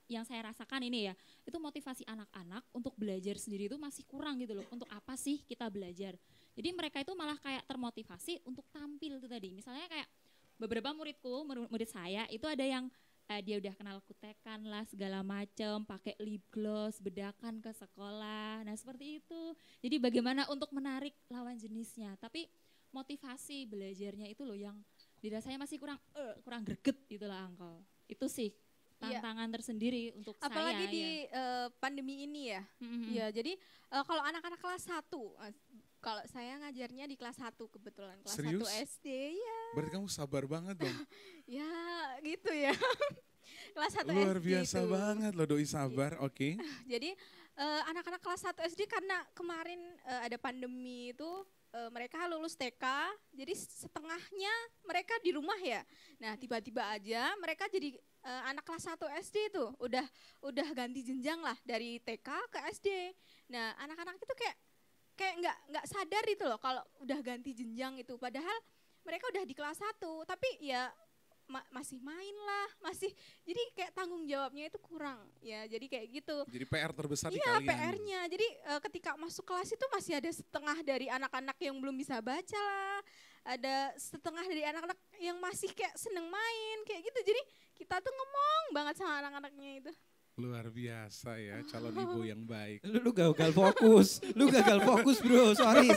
yang saya rasakan ini ya, itu motivasi anak-anak untuk belajar sendiri itu masih kurang gitu loh. Untuk apa sih kita belajar? Jadi mereka itu malah kayak termotivasi untuk tampil itu tadi. Misalnya kayak beberapa murid saya itu ada yang dia udah kenal kutekan lah segala macam, pakai lip gloss, bedakan ke sekolah. Nah seperti itu. Jadi bagaimana untuk menarik lawan jenisnya. Tapi motivasi belajarnya itu loh yang dirasanya masih kurang greget gitu lah, Uncle. Itu sih tantangan tersendiri untuk Apalagi saya. di pandemi ini ya. Ya, jadi kalau anak-anak kelas 1, kalau saya ngajarnya di kelas 1 kebetulan, kelas Serius? 1 SD ya. Berarti kamu sabar banget dong. Ya, gitu ya. Kelas 1 Luar SD biasa itu. banget loh doi sabar, oke. Jadi anak-anak kelas 1 SD karena kemarin ada pandemi itu mereka lulus TK, jadi setengahnya mereka di rumah ya. Nah tiba-tiba aja mereka jadi anak kelas 1 SD itu udah ganti jenjang lah dari TK ke SD. Nah anak-anak itu kayak nggak sadar itu loh kalau udah ganti jenjang itu. Padahal mereka udah di kelas 1, tapi ya masih main lah, masih jadi kayak tanggung jawabnya itu kurang ya. Jadi kayak gitu. Jadi PR terbesar di Iya, kalian. PR-nya. Jadi ketika masuk kelas itu masih ada setengah dari anak-anak yang belum bisa baca lah. Ada setengah dari anak-anak yang masih kayak seneng main kayak gitu. Jadi kita tuh ngomong banget sama anak-anaknya itu. Luar biasa ya, calon ibu yang baik. Lu gagal fokus, bro, sorry.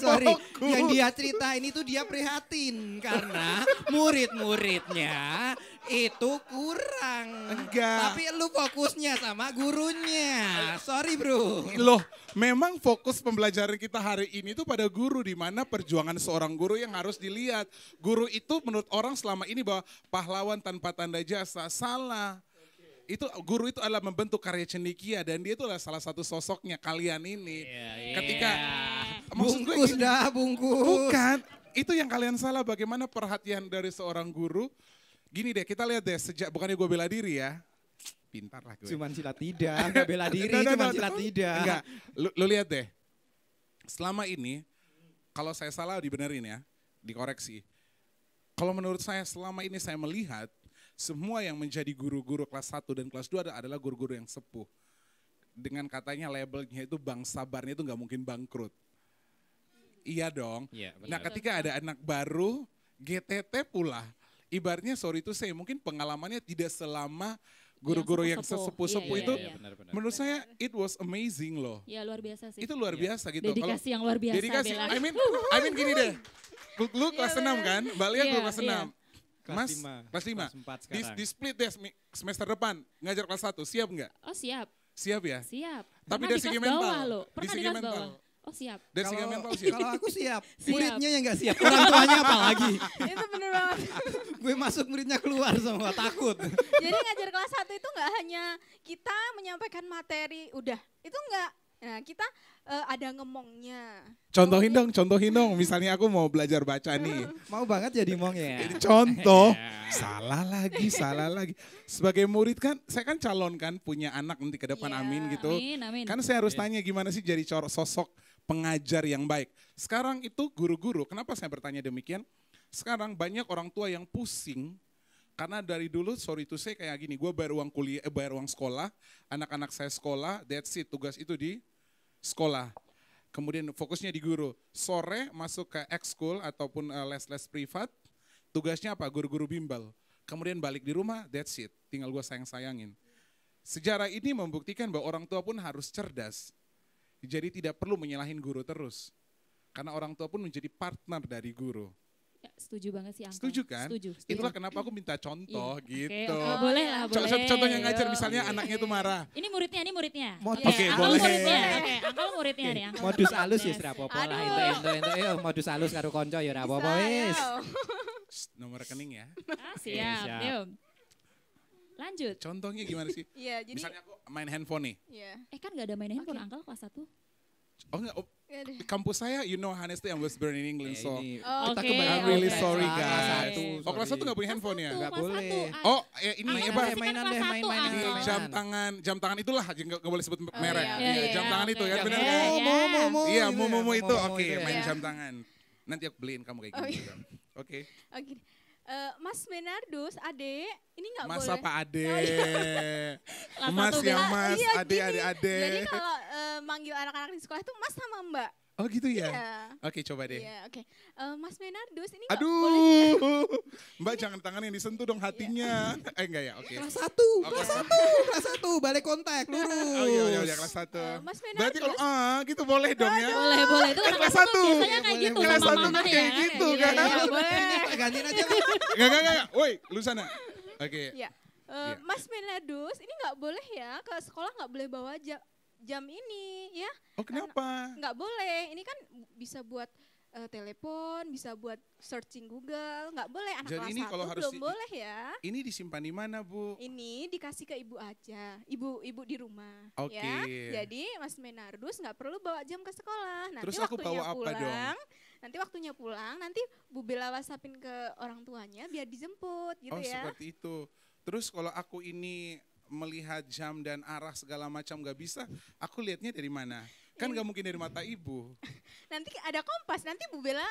Yang dia ceritain itu dia prihatin karena murid-muridnya itu kurang. Enggak. Tapi lu fokusnya sama gurunya, sorry bro. Loh, memang fokus pembelajaran kita hari ini tuh pada guru, di mana perjuangan seorang guru yang harus dilihat. Guru itu menurut orang selama ini bahwa pahlawan tanpa tanda jasa, salah. Itu guru itu adalah membentuk karya cendekia dan dia itu adalah salah satu sosoknya kalian ini. Ketika maksud gue Bungkus gini, dah, bungkus. bukan, itu yang kalian salah, bagaimana perhatian dari seorang guru. Gini deh, kita lihat deh, sejak bukannya gue bela diri ya. Pintar lah gue. Cuman silat tidak, nggak bela diri, No, cuman silat tidak. Enggak, lu lihat deh. Selama ini, kalau saya salah dibenerin ya, dikoreksi. Kalau menurut saya selama ini saya melihat, semua yang menjadi guru-guru kelas 1 dan kelas 2 adalah guru-guru yang sepuh. Dengan katanya labelnya itu bang sabarnya itu nggak mungkin bangkrut. Iya dong. Iya, benar. Nah ketika ada anak baru, GTT pula. Ibaratnya sorry itu saya mungkin pengalamannya tidak selama guru-guru yang sesepuh-sepuh itu. Iya. Benar. Menurut saya it was amazing loh. Ya luar biasa sih. Itu luar biasa gitu. Dedikasi yang luar biasa. Dedikasi, Bella. I mean gini deh. Lu kelas 6 kan, Balia Iya, kelas 6. iya. Mas, kelas 5. Kelas 4 sekarang. Di split deh semester depan, ngajar kelas 1, siap nggak? Oh siap, Siap ya? siap. Tapi Pernah dari di segi kelas mental, bawah loh. di Pernah di segi kelas mental. bawah. Oh siap. Dari segi mental siap. Kalau aku siap, Siap. muridnya yang nggak siap, orang tuanya apalagi. Itu bener banget. Gue masuk muridnya keluar semua, takut. Jadi ngajar kelas 1 itu nggak hanya kita menyampaikan materi, udah. Itu enggak. Nah, kita ada ngomongnya. Contohin dong. Misalnya aku mau belajar baca nih. Mau banget jadi mong ya. Ini contoh, salah lagi. Sebagai murid kan, saya kan calon kan, punya anak nanti ke depan, Iya. amin gitu. Amin. Kan saya harus tanya gimana sih jadi sosok pengajar yang baik. Sekarang itu guru-guru, kenapa saya bertanya demikian? Sekarang banyak orang tua yang pusing, karena dari dulu, sorry to say kayak gini, gue bayar uang kuliah, bayar uang sekolah, anak-anak saya sekolah, that's it, tugas itu di sekolah. Kemudian fokusnya di guru. Sore masuk ke ekskul ataupun les-les privat, tugasnya apa? Guru-guru bimbel. Kemudian balik di rumah, that's it. Tinggal gue sayang-sayangin. Sejarah ini membuktikan bahwa orang tua pun harus cerdas. Jadi tidak perlu menyalahin guru terus. Karena orang tua pun menjadi partner dari guru. Ya, setuju banget sih Uncle. Setuju kan? Setuju. Itulah kenapa aku minta contoh Iya, gitu. Oke, boleh lah, boleh. Contohnya ngajar misalnya anaknya itu marah. Ini muridnya. Modus. Oke, Uncle boleh. muridnya. Oke, Uncle muridnya nih. Uncle Modus muridnya. halus ya Yes. ora apa-apa lah. Aduh. Ento yuk modus halus karo konco ya ora apa-apa Bisa, wis. ya. Nomor rekening ya. Ah, siap. siap. Yuk. Lanjut. Contohnya gimana sih? Iya, jadi Misalnya aku main handphone nih. iya. Kan gak ada main handphone Oke. Uncle kelas 1. Oh enggak, Ya deh. di kampus saya, you know honestly I was born in England, so Oh, kita oke, kembali I'm ke really kelas sorry, kelas guys. satu, Oh kelas 1 sorry. nggak punya handphone ya? Nggak boleh. Oh ya ini Uncle apa? masih kan mainan kelas deh, satu, main-main Uncle. deh, mainan. Jam tangan itulah, nggak boleh sebut merek. iya, Iya, iya, jam iya, tangan itu oke, kan oke. benar Iya, kan? iya. Iya, momo itu, Momo oke, itu ya. main Iya. jam tangan. Nanti aku beliin kamu kayak Oh, gini. iya. juga. Oke. Oh, gini. Mas Menardus, Ade, ini nggak Mas boleh. apa ade? Oh, Kelas Mas satu yang Nah, mas, iya, ade, gini. ade. Jadi kalau manggil anak-anak di sekolah itu Mas sama Mbak. Oh gitu ya? Iya. Oke coba deh. Iya, oke. Mas Menardus, ini nggak boleh. Aduh, Mbak jangan tangan yang disentuh dong hatinya. Enggak ya, oke. Kelas 1, Oh, kelas 1, balik kontak lurus. Oh iya, kelas 1. Mas Berarti Menardus. kalau gitu boleh dong ya? Boleh. Itu kan kelas kelas 1 satu. biasanya kayak gitu. Kelas sama 1 kan mamanya kayak ya, gitu Iya, kan? iya. boleh. Gantiin aja. Enggak. Woi, lu sana. Oke. Iya. Iya. Mas Menardus, ini nggak boleh ya ke sekolah, nggak boleh bawa jam ini ya. Oh kenapa? Nggak boleh. Ini kan bisa buat telepon, bisa buat searching Google. Nggak boleh anak Jadi kelas ini 1 kalau harus belum boleh ya. Ini disimpan di mana, Bu? Ini dikasih ke ibu aja, ibu di rumah. Oke. Ya. Jadi Mas Menardus nggak perlu bawa jam ke sekolah. Nanti Terus aku waktunya bawa apa pulang, dong? Nanti waktunya pulang, nanti Bu Bella WhatsAppin ke orang tuanya biar dijemput gitu Oh ya. seperti itu. Terus kalau aku ini melihat jam dan arah segala macam nggak bisa, aku lihatnya dari mana? Kan nggak mungkin dari mata ibu. Nanti ada Kompas, nanti Bu Bella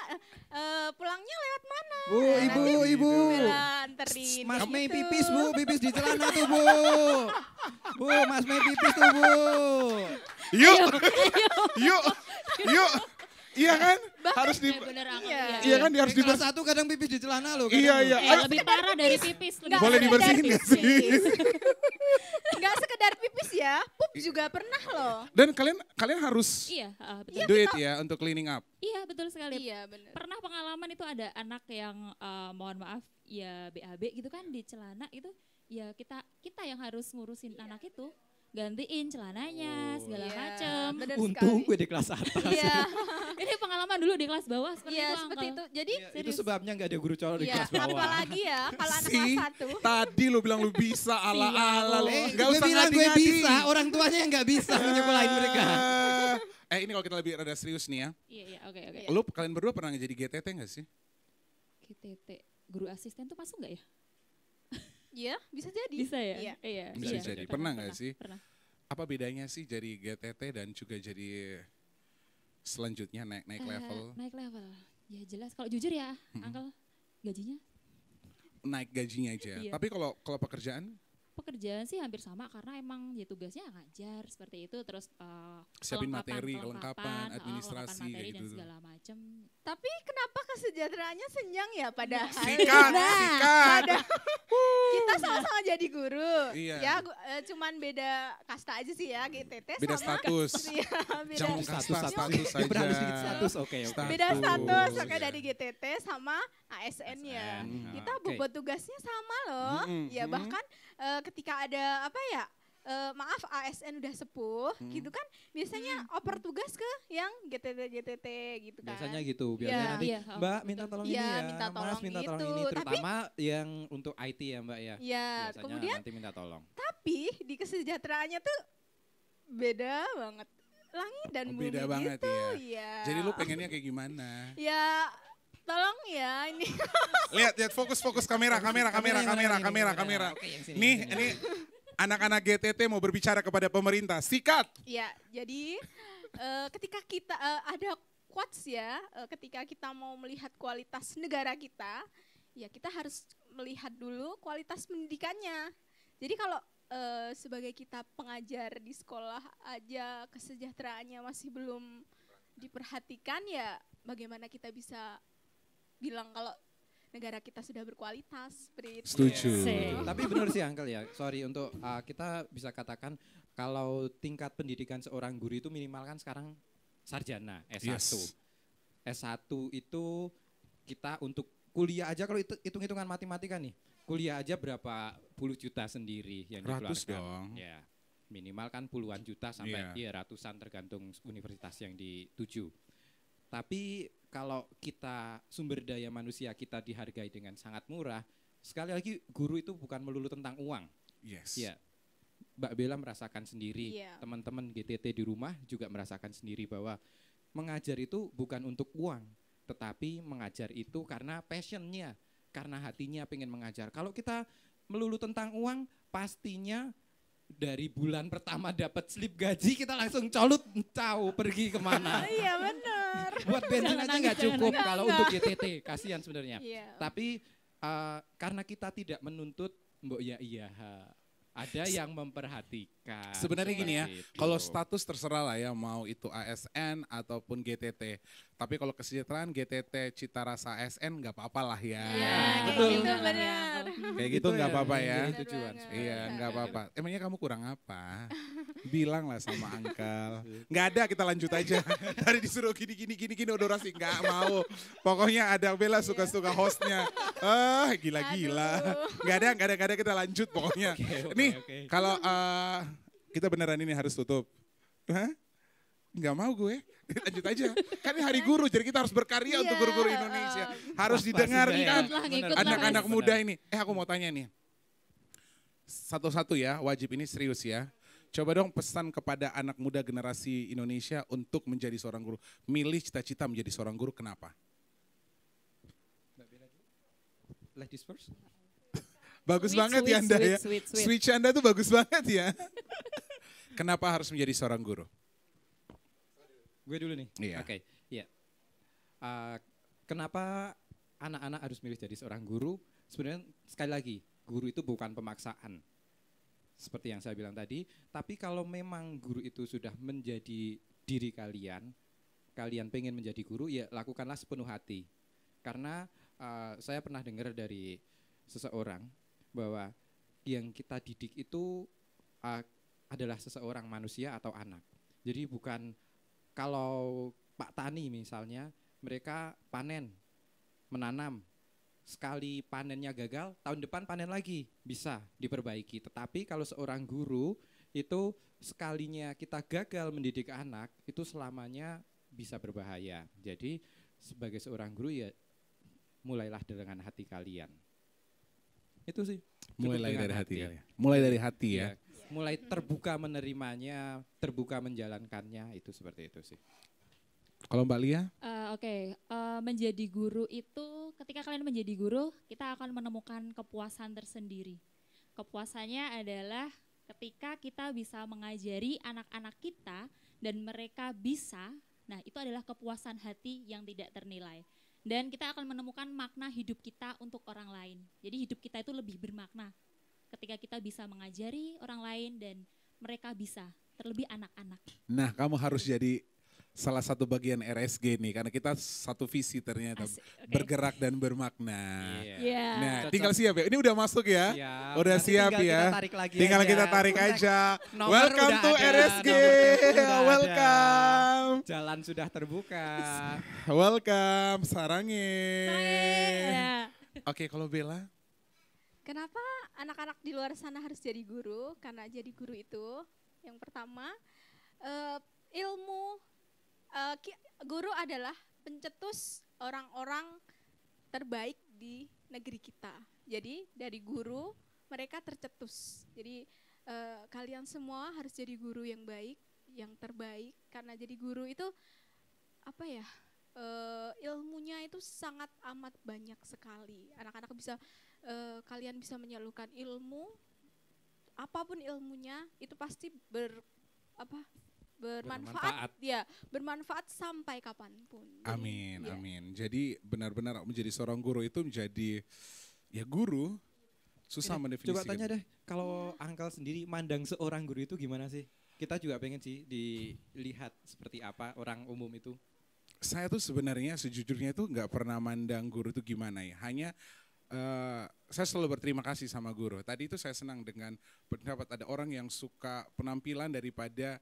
pulangnya lewat mana? Bu, ibu. Bu Bella anterin. Mas Mei gitu. pipis bu, pipis di celana tuh bu. Bu, Mas Mei pipis tuh bu. Yuk, yuk. Iya kan? Harus di... Bener Uncle, Iya. Iya kan, dia harus Kelas dibersih. 1 kadang pipis di celana loh. Iya, iya. Lebih parah dari pipis. Nggak Boleh sekedar dibersihin nggak sih? pipis. Nggak sekedar pipis ya, pup juga pernah loh. Dan kalian harus Iya, betul. do it ya untuk cleaning up. Iya, betul sekali. Iya benar. Pernah pengalaman itu ada anak yang mohon maaf ya BAB gitu kan di celana itu, ya kita yang harus ngurusin anak itu, gantiin celananya segala Iya, macem. benar Untung sekali. gue di kelas atas. Iya, Ini pengalaman dulu di kelas bawah seperti iya itu seperti Uncle. itu. Jadi Iya, itu sebabnya nggak ada guru cowok di ya, kelas bawah. apalagi ya kalau anak Si, kelas 1. tadi lu bilang lu bisa ala-ala lu. Nggak gue usah bilang gue ngadi-ngadi. bisa, orang tuanya yang nggak bisa menyekolahin mereka. Ini kalau kita lebih rada serius nih ya. Iya, oke. Iya. Kalian berdua pernah jadi GTT nggak sih? GTT, guru asisten tuh masuk nggak ya? Iya, bisa jadi. Bisa ya? Iya. Iya. Bisa iya. jadi. Pernah nggak sih? Pernah. Apa bedanya sih jadi GTT dan juga jadi selanjutnya naik level? Naik level. Ya jelas, kalau jujur ya, Uncle, gajinya Naik gajinya aja. Iya. Tapi kalau pekerjaan pekerjaan sih hampir sama karena emang ya tugasnya ngajar seperti itu, terus siapin kelengkapan, materi, kelengkapan, administrasi kelengkapan materi kayak dan gitu. segala macam. Tapi kenapa kesejahteraannya senjang ya padahal? Sikat. Kita sama-sama jadi guru. Iya. Ya, cuman beda kasta aja sih ya, GTT Beda sama status. Iya, beda. Jangan kasta, status Dia pernah aja. sedikit status, oke. Beda status, oke Iya. dari GTT sama ASN-nya. ASN. Kita Oke. bobot tugasnya sama loh. Ya bahkan ketika ada apa ya? Maaf ASN udah sepuh gitu kan biasanya oper tugas ke yang GTT gitu kan. Biasanya gitu, biasanya Iya. nanti Iya, Mbak minta tolong Iya, ini ya, minta Mas tolong minta tolong gitu. ini, Tapi- terutama yang untuk IT ya Mbak ya. Ya, Biasanya kemudian nanti minta tolong. tapi di kesejahteraannya tuh beda banget. Langit dan bumi Beda banget gitu. ya. Iya. Jadi lu pengennya kayak gimana? Ya tolong ya ini. Lihat fokus kamera. Oke, yang sini, Nih, yang sini. ini anak-anak GTT mau berbicara kepada pemerintah. Sikat. Ya, jadi ketika kita ada quotes ya, ketika kita mau melihat kualitas negara kita, ya kita harus melihat dulu kualitas pendidikannya. Jadi kalau sebagai kita pengajar di sekolah aja kesejahteraannya masih belum diperhatikan, ya bagaimana kita bisa bilang kalau negara kita sudah berkualitas seperti itu. Setuju. Tapi benar sih Uncle ya, sorry untuk kita bisa katakan kalau tingkat pendidikan seorang guru itu minimal kan sekarang sarjana S1. Yes. S1 itu kita untuk kuliah aja kalau hitung-hitungan matematika nih, kuliah aja berapa puluh juta sendiri yang Ratus dikeluarkan. dong. Ya, minimal kan puluhan juta sampai Iya. ya ratusan tergantung universitas yang dituju. Tapi kalau kita sumber daya manusia kita dihargai dengan sangat murah, sekali lagi guru itu bukan melulu tentang uang. Yes. Ya, Mbak Bella merasakan sendiri, Iya. teman-teman GTT di rumah juga merasakan sendiri bahwa mengajar itu bukan untuk uang, tetapi mengajar itu karena passionnya, karena hatinya pengen mengajar. Kalau kita melulu tentang uang, pastinya dari bulan pertama dapat slip gaji kita langsung colut pergi kemana. Iya benar. Buat bensin aja nggak cukup kalau untuk GTT, kasihan sebenarnya. Iya. Tapi karena kita tidak menuntut, mbok ya iya, ada yang memperhatikan. Sebenarnya gini ya, Seperti itu. kalau status terserah lah ya, mau itu ASN ataupun GTT. Tapi kalau kesejahteraan GTT cita rasa ASN nggak apa-apa lah ya. Iya, kayak betul. gitu benar. Kayak gitu nggak apa-apa ya. Jadi Benar tujuan. banget. Iya, nggak apa-apa. Emangnya kamu kurang apa? Bilang lah sama Uncle. Nggak ada, kita lanjut aja. Tadi disuruh gini udah orasi nggak mau. Pokoknya ada Bella suka-suka hostnya. Gila-gila. Aduh. Nggak ada kita lanjut pokoknya. Nih, oke. kalau kita beneran ini harus tutup. Hah? Nggak mau gue. Lanjut aja. Kan ini hari guru, jadi kita harus berkarya untuk Iya, guru-guru Indonesia. Harus Pas-pas didengarkan juga ya. Ngikut lah, anak-anak Mas. muda ini. Aku mau tanya nih. Satu-satu ya, wajib ini serius ya. Coba dong pesan kepada anak muda generasi Indonesia untuk menjadi seorang guru. Milih cita-cita menjadi seorang guru, kenapa? Ladies first. Bagus Sweet, banget sweet, ya Anda sweet, ya. sweet, sweet. Switch Anda tuh bagus banget ya. Kenapa harus menjadi seorang guru? Gue dulu nih. Iya. Oke, iya. Kenapa anak-anak harus milih jadi seorang guru? Sebenarnya sekali lagi, guru itu bukan pemaksaan. Seperti yang saya bilang tadi, tapi kalau memang guru itu sudah menjadi diri kalian, kalian pengen menjadi guru, ya lakukanlah sepenuh hati. Karena saya pernah dengar dari seseorang bahwa yang kita didik itu adalah seseorang manusia atau anak. Jadi bukan kalau Pak Tani misalnya, mereka panen, menanam, sekali panennya gagal, tahun depan panen lagi, bisa diperbaiki. Tetapi kalau seorang guru itu sekalinya kita gagal mendidik anak, itu selamanya bisa berbahaya. Jadi sebagai seorang guru ya mulailah dengan hati kalian. Itu sih. Mulai dari hati kalian. Mulai dari hati ya. Mulai terbuka menerimanya, terbuka menjalankannya, itu seperti itu sih. Kalau Mbak Lia? Menjadi guru itu, ketika kalian menjadi guru, kita akan menemukan kepuasan tersendiri. Kepuasannya adalah ketika kita bisa mengajari anak-anak kita dan mereka bisa, nah itu adalah kepuasan hati yang tidak ternilai. Dan kita akan menemukan makna hidup kita untuk orang lain. Jadi hidup kita itu lebih bermakna ketika kita bisa mengajari orang lain dan mereka bisa, terlebih anak-anak. Nah, kamu harus jadi salah satu bagian RSG nih, karena kita satu visi ternyata, bergerak dan bermakna. Iya. Nah, tinggal siap ya. Ini udah masuk ya? Siap. Udah Nanti siap tinggal ya? kita tarik lagi Tinggal aja. kita tarik Kontak aja. nomor Welcome udah to ada, RSG. nomor telepon udah ada. Welcome. Jalan sudah terbuka. Welcome, Sarange. Ya. Oke, kalau Bella? Kenapa anak-anak di luar sana harus jadi guru? Karena jadi guru itu yang pertama ilmu, guru adalah pencetus orang-orang terbaik di negeri kita. Jadi dari guru mereka tercetus. Jadi kalian semua harus jadi guru yang baik, yang terbaik. Karena jadi guru itu apa ya? Ilmunya itu sangat amat banyak sekali. Anak-anak bisa kalian bisa menyalurkan ilmu, apapun ilmunya itu pasti bermanfaat, ya, bermanfaat sampai kapanpun. Amin, Jadi, ya. amin. Jadi benar-benar menjadi seorang guru itu menjadi ya guru susah mendefinisikan. Coba tanya deh, kalau Angkel sendiri mandang seorang guru itu gimana sih? Kita juga pengen sih dilihat seperti apa orang umum itu. Saya tuh sebenarnya sejujurnya itu nggak pernah mandang guru itu gimana ya. Hanya saya selalu berterima kasih sama guru. Tadi itu saya senang dengan pendapat ada orang yang suka penampilan daripada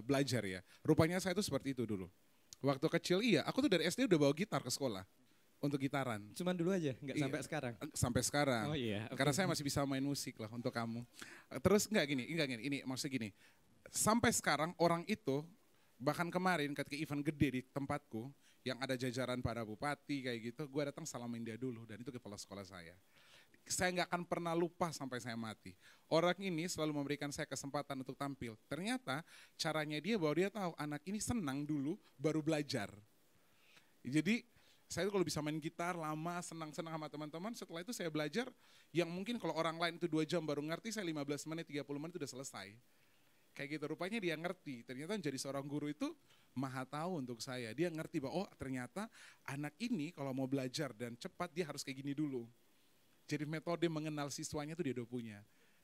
belajar ya. Rupanya saya tuh seperti itu dulu. Waktu kecil iya, aku tuh dari SD udah bawa gitar ke sekolah untuk gitaran. Cuman dulu aja, nggak Iya. sampai sekarang. Sampai sekarang. Oh iya. oke. Karena saya masih bisa main musik lah untuk kamu. Terus enggak gini, ini maksudnya gini. Sampai sekarang orang itu, bahkan kemarin ketika event gede di tempatku, yang ada jajaran para bupati kayak gitu, gue datang salamin dia dulu, dan itu kepala sekolah saya. Saya nggak akan pernah lupa sampai saya mati. Orang ini selalu memberikan saya kesempatan untuk tampil. Ternyata caranya dia bahwa dia tahu anak ini senang dulu, baru belajar. Jadi saya kalau bisa main gitar lama, senang-senang sama teman-teman, setelah itu saya belajar, yang mungkin kalau orang lain itu 2 jam baru ngerti, saya 15 menit, 30 menit udah selesai. Kayak gitu, rupanya dia ngerti. Ternyata jadi seorang guru itu maha tahu untuk saya. Dia ngerti bahwa oh ternyata anak ini kalau mau belajar dan cepat dia harus kayak gini dulu. Jadi metode mengenal siswanya itu dia udah punya.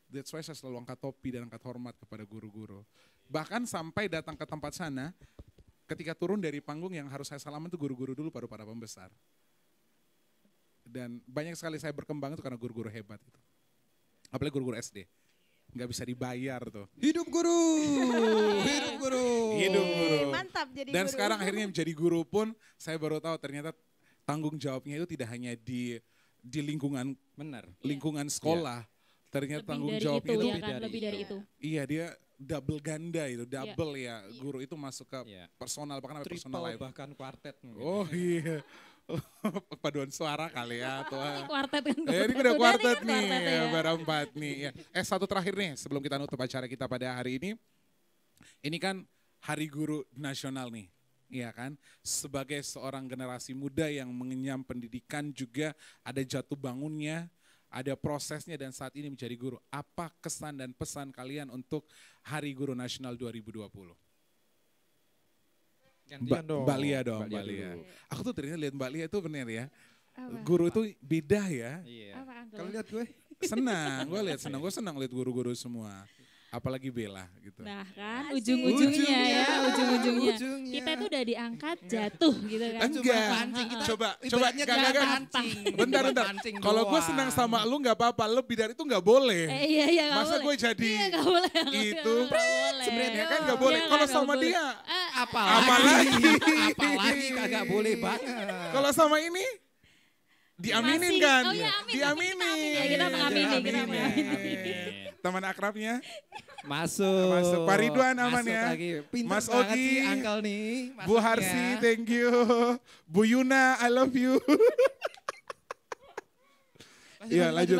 That's why saya selalu angkat topi dan angkat hormat kepada guru-guru. Bahkan sampai datang ke tempat sana, ketika turun dari panggung yang harus saya salaman itu guru-guru dulu baru para pembesar. Dan banyak sekali saya berkembang itu karena guru-guru hebat itu. Apalagi guru-guru SD. Nggak bisa dibayar tuh. Hidup guru, hidup guru. Hidup guru. Mantap jadi Dan guru. sekarang akhirnya menjadi guru pun saya baru tahu ternyata tanggung jawabnya itu tidak hanya di lingkungan Benar. sekolah. Ternyata Lebih tanggung dari jawabnya itu itu ya kan, lebih dari itu. iya dia double ganda itu, double ya. Guru itu masuk ke Iya. personal bahkan sampai personal Triple life. bahkan kuartet. mungkin. Oh iya. Paduan suara kali ya tuh. Ini kuartet kan. Ini udah kuartet nih, kuartet ya. berempat nih. Ya. Satu terakhir nih sebelum kita nutup acara kita pada hari ini. Ini kan Hari Guru Nasional nih. Iya kan, sebagai seorang generasi muda yang mengenyam pendidikan juga ada jatuh bangunnya, ada prosesnya dan saat ini menjadi guru. Apa kesan dan pesan kalian untuk Hari Guru Nasional 2020? Gantian dong. Mbak Lia dong, Mbak Lia Mbak Lia. dulu. Aku tuh ternyata lihat Mbak Lia itu bener ya. Apa? Guru itu beda ya. Iya. Apa, Uncle? Kalau lihat gue, Gue senang lihat guru-guru semua. Apalagi Bella gitu. Nah kan Asik. ujung-ujungnya ya, ujung-ujungnya. ujungnya. Kita tuh udah diangkat jatuh gitu kan. Enggak. Mancing, kita Coba ibaratnya gak. mancing. Bentar. Mancing Kalau gue doang. senang sama lu nggak apa-apa, lebih dari itu nggak boleh. Iya nggak Masa boleh. gue jadi Iya nggak boleh. itu, Nggak boleh. sebenarnya kan nggak boleh. Iya, Kalau nggak sama boleh. dia, Apalagi kagak boleh banget. kalau sama ini diaminin Masih. kan? Oh iya, amin, Diaminin. Ya, kita mengamini, kita Diaminin. mengamini. Teman akrabnya, Masuk. Pak Ridwan aman Masuk ya. Lagi. Pinter Mas banget Ogi, sih Uncle nih. Bu masuknya. Harsi, thank you. Bu Yuna, I love you. Iya, lanjut.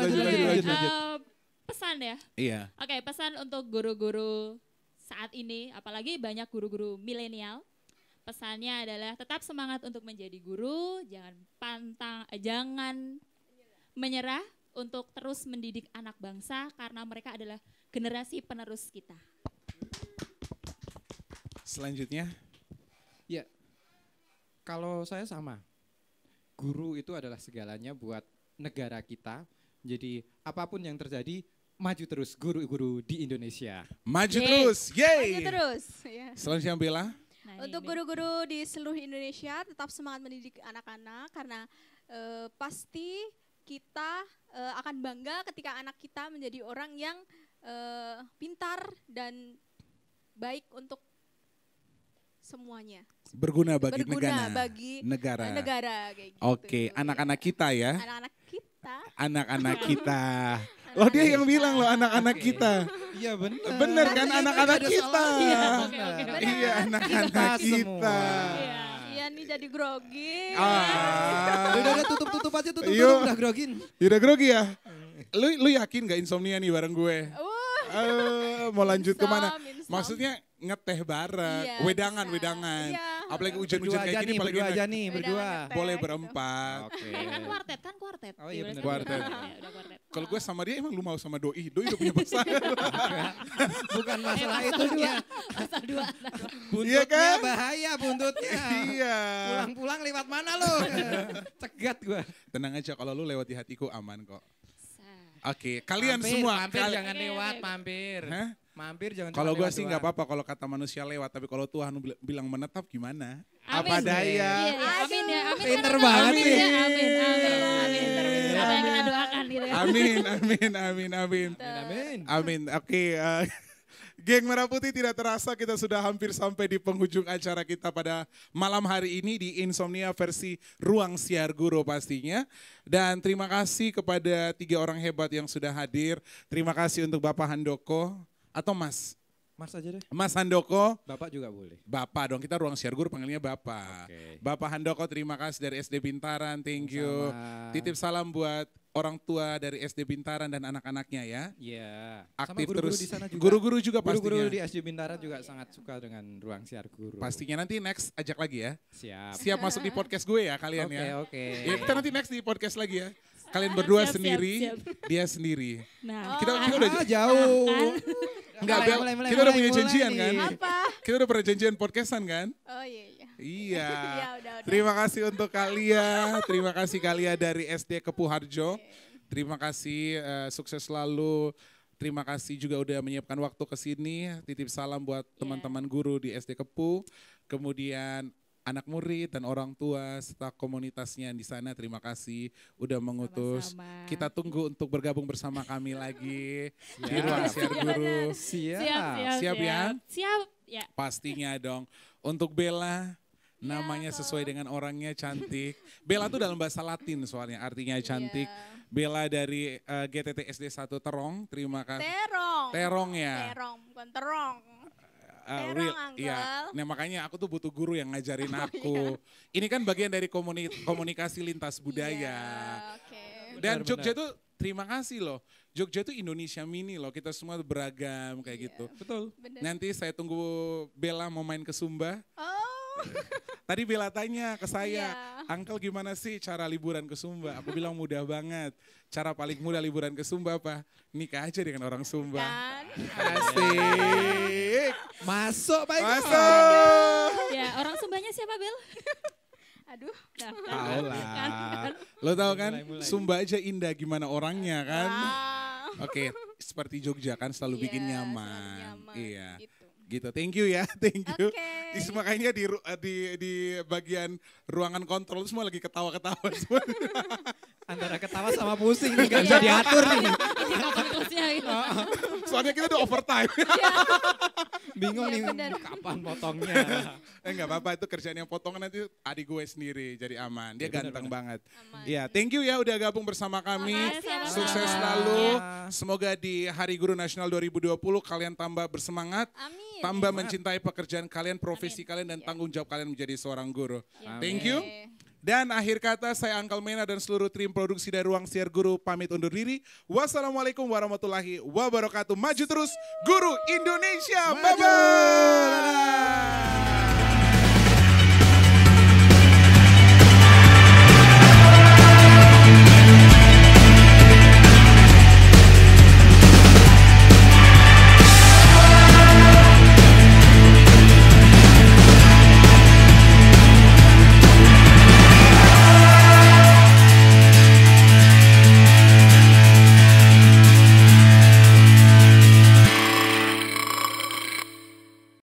Pesan ya. Iya. Oke, pesan untuk guru-guru saat ini, apalagi banyak guru-guru milenial. Pesannya adalah tetap semangat untuk menjadi guru, jangan menyerah untuk terus mendidik anak bangsa karena mereka adalah generasi penerus kita. Selanjutnya, Ya, kalau saya sama. Guru itu adalah segalanya buat negara kita. Jadi apapun yang terjadi, maju terus guru-guru di Indonesia. maju Yeay. terus, Maju yeay. terus. Ya. Selanjutnya Bella. Nah, Untuk ini. guru-guru di seluruh Indonesia tetap semangat mendidik anak-anak karena pasti kita akan bangga ketika anak kita menjadi orang yang pintar dan baik untuk semuanya. Berguna bagi Berguna negara. bagi negara. negara kayak gitu. Oke, anak-anak kita ya. Anak-anak kita. Anak-anak kita. Loh dia yang bilang loh anak-anak Oke. kita. Iya benar. Bener kan anak-anak kita. Oke. Iya anak-anak kita. Iya nih jadi grogi. Udah tutup aja tutup Yuk. udah grogin. Udah grogi ya? Lu yakin gak insomnia nih bareng gue? Mau lanjut Insom, kemana? insom. Maksudnya ngeteh bareng, Iya, wedangan. bisa. Iya. Apalagi hujan-hujan Berdua kayak aja gini, nih, apalagi berdua aja naik- nih, Beda berdua. ngeteh. boleh gitu. berempat. Oke. Kan kuartet. Oh iya, bener. Kuartet. Ya, udah kuartet. Kalau gue sama dia emang lu mau sama doi udah punya pasangan. Bukan masalah pasal itunya. Pasal 2. Buntutnya Iya kan? bahaya buntutnya. Iya. Pulang-pulang lewat mana lo? Cegat gua. Tenang aja kalau lu lewat di hatiku aman kok. Oke, kalian Mampir, semua. mampir kal- jangan Oke, lewat, oke. mampir. Hah? Mampir jangan Kalau cuma gue lewat sih doang. nggak apa-apa kalau kata manusia lewat, tapi kalau Tuhan bilang menetap gimana? Amin. Apa daya? Iya, amin ya, amin. Pinter Karena banget amin nih. ya, amin. Apa yang kita doakan gitu ya. Amin. Amin. Oke, Geng Merah Putih tidak terasa kita sudah hampir sampai di penghujung acara kita pada malam hari ini di Insomnia versi Ruang Siar Guru pastinya. Dan terima kasih kepada 3 orang hebat yang sudah hadir. Terima kasih untuk Bapak Handoko atau Mas. Mas aja deh. Mas Handoko, Bapak juga boleh. Bapak dong, kita Ruang Siar Guru panggilnya Bapak. Oke. Bapak Handoko terima kasih dari SD Bintaran, thank you. Sama. Titip salam buat orang tua dari SD Bintaran dan anak-anaknya ya. Iya. Aktif Sama guru-guru terus. di sana juga. Guru-guru juga pastinya. Guru-guru di SD Bintara juga sangat suka dengan Ruang Siar Guru. Pastinya nanti next ajak lagi ya. Siap. Siap masuk di podcast gue ya kalian Oke, ya. oke. Ya, kita nanti next di podcast lagi ya. Kalian berdua Siap, sendiri, siap. dia sendiri. Nah, Kita Ah, udah jauh. enggak Mulai, Bel, mulai, kita udah mulai, punya mulai janjian nih. kan? Apa? Kita udah pernah janjian podcastan kan? Oh iya. Iya. Iya udah. Terima kasih untuk kalian. Terima kasih kalian dari SD Kepuharjo. Terima kasih, sukses selalu. Terima kasih juga udah menyiapkan waktu ke sini. Titip salam buat teman-teman guru di SD Kepu. Kemudian anak murid dan orang tua serta komunitasnya di sana. Terima kasih udah mengutus. Sama-sama. Kita tunggu untuk bergabung bersama kami lagi di Siap. Ruang Siar Guru. Siap. Siap ya? Siap, ya. Pastinya dong. Untuk Bella, namanya sesuai dengan orangnya cantik. Bella tuh dalam bahasa Latin soalnya artinya cantik. Iya. Bella dari GTT SD 1 Terong, terima kasih. Terong. Terong ya. Terong, bukan terong. Terong, Real, Uncle. iya. Nah makanya aku tuh butuh guru yang ngajarin aku. Ini kan bagian dari komunikasi lintas budaya. Iya, oke. Dan Benar, Jogja tuh terima kasih loh. Jogja tuh Indonesia mini loh. Kita semua beragam kayak gitu. Betul. Bener. Nanti saya tunggu Bella mau main ke Sumba. Oh. Tadi Bella tanya ke saya, Iya. Uncle gimana sih cara liburan ke Sumba? Aku bilang mudah banget. Cara paling mudah liburan ke Sumba apa? Nikah aja dengan orang Sumba. Kan? Asik. Masuk Pak Iko. Masuk. Ya, orang Sumbanya siapa, Bel? Aduh. Nah, Tahu kan? lah. Lo tahu kan, Mulai. Sumba aja indah gimana orangnya kan. Wow. Oke, seperti Jogja kan selalu bikin Iya, nyaman. selalu nyaman, Iya. gitu. Thank you ya, thank you. Oke. Makanya di bagian ruangan kontrol semua lagi ketawa-ketawa semua. Antara ketawa sama pusing nih, gak bisa diatur nih. Ini kapan close-nya gitu. Soalnya kita udah overtime. Bingung Iya, nih bener. kapan potongnya. Enggak apa-apa, itu kerjaan yang potongan nanti adik gue sendiri, jadi aman. Dia Iya, bener, ganteng bener. banget. Aman. Ya, thank you ya udah gabung bersama kami. Makasih, Sama-sama. Sukses Bang. selalu. Iya. Semoga di Hari Guru Nasional 2020 kalian tambah bersemangat, Amin. tambah mencintai pekerjaan kalian, profesi Amin. kalian, dan Ya. tanggung jawab kalian menjadi seorang guru. Ya. Thank you. Oke. Dan akhir kata saya Uncle Mena dan seluruh tim produksi dari Ruang Siar Guru pamit undur diri. Wassalamualaikum warahmatullahi wabarakatuh. Maju terus Guru Indonesia. Bye-bye.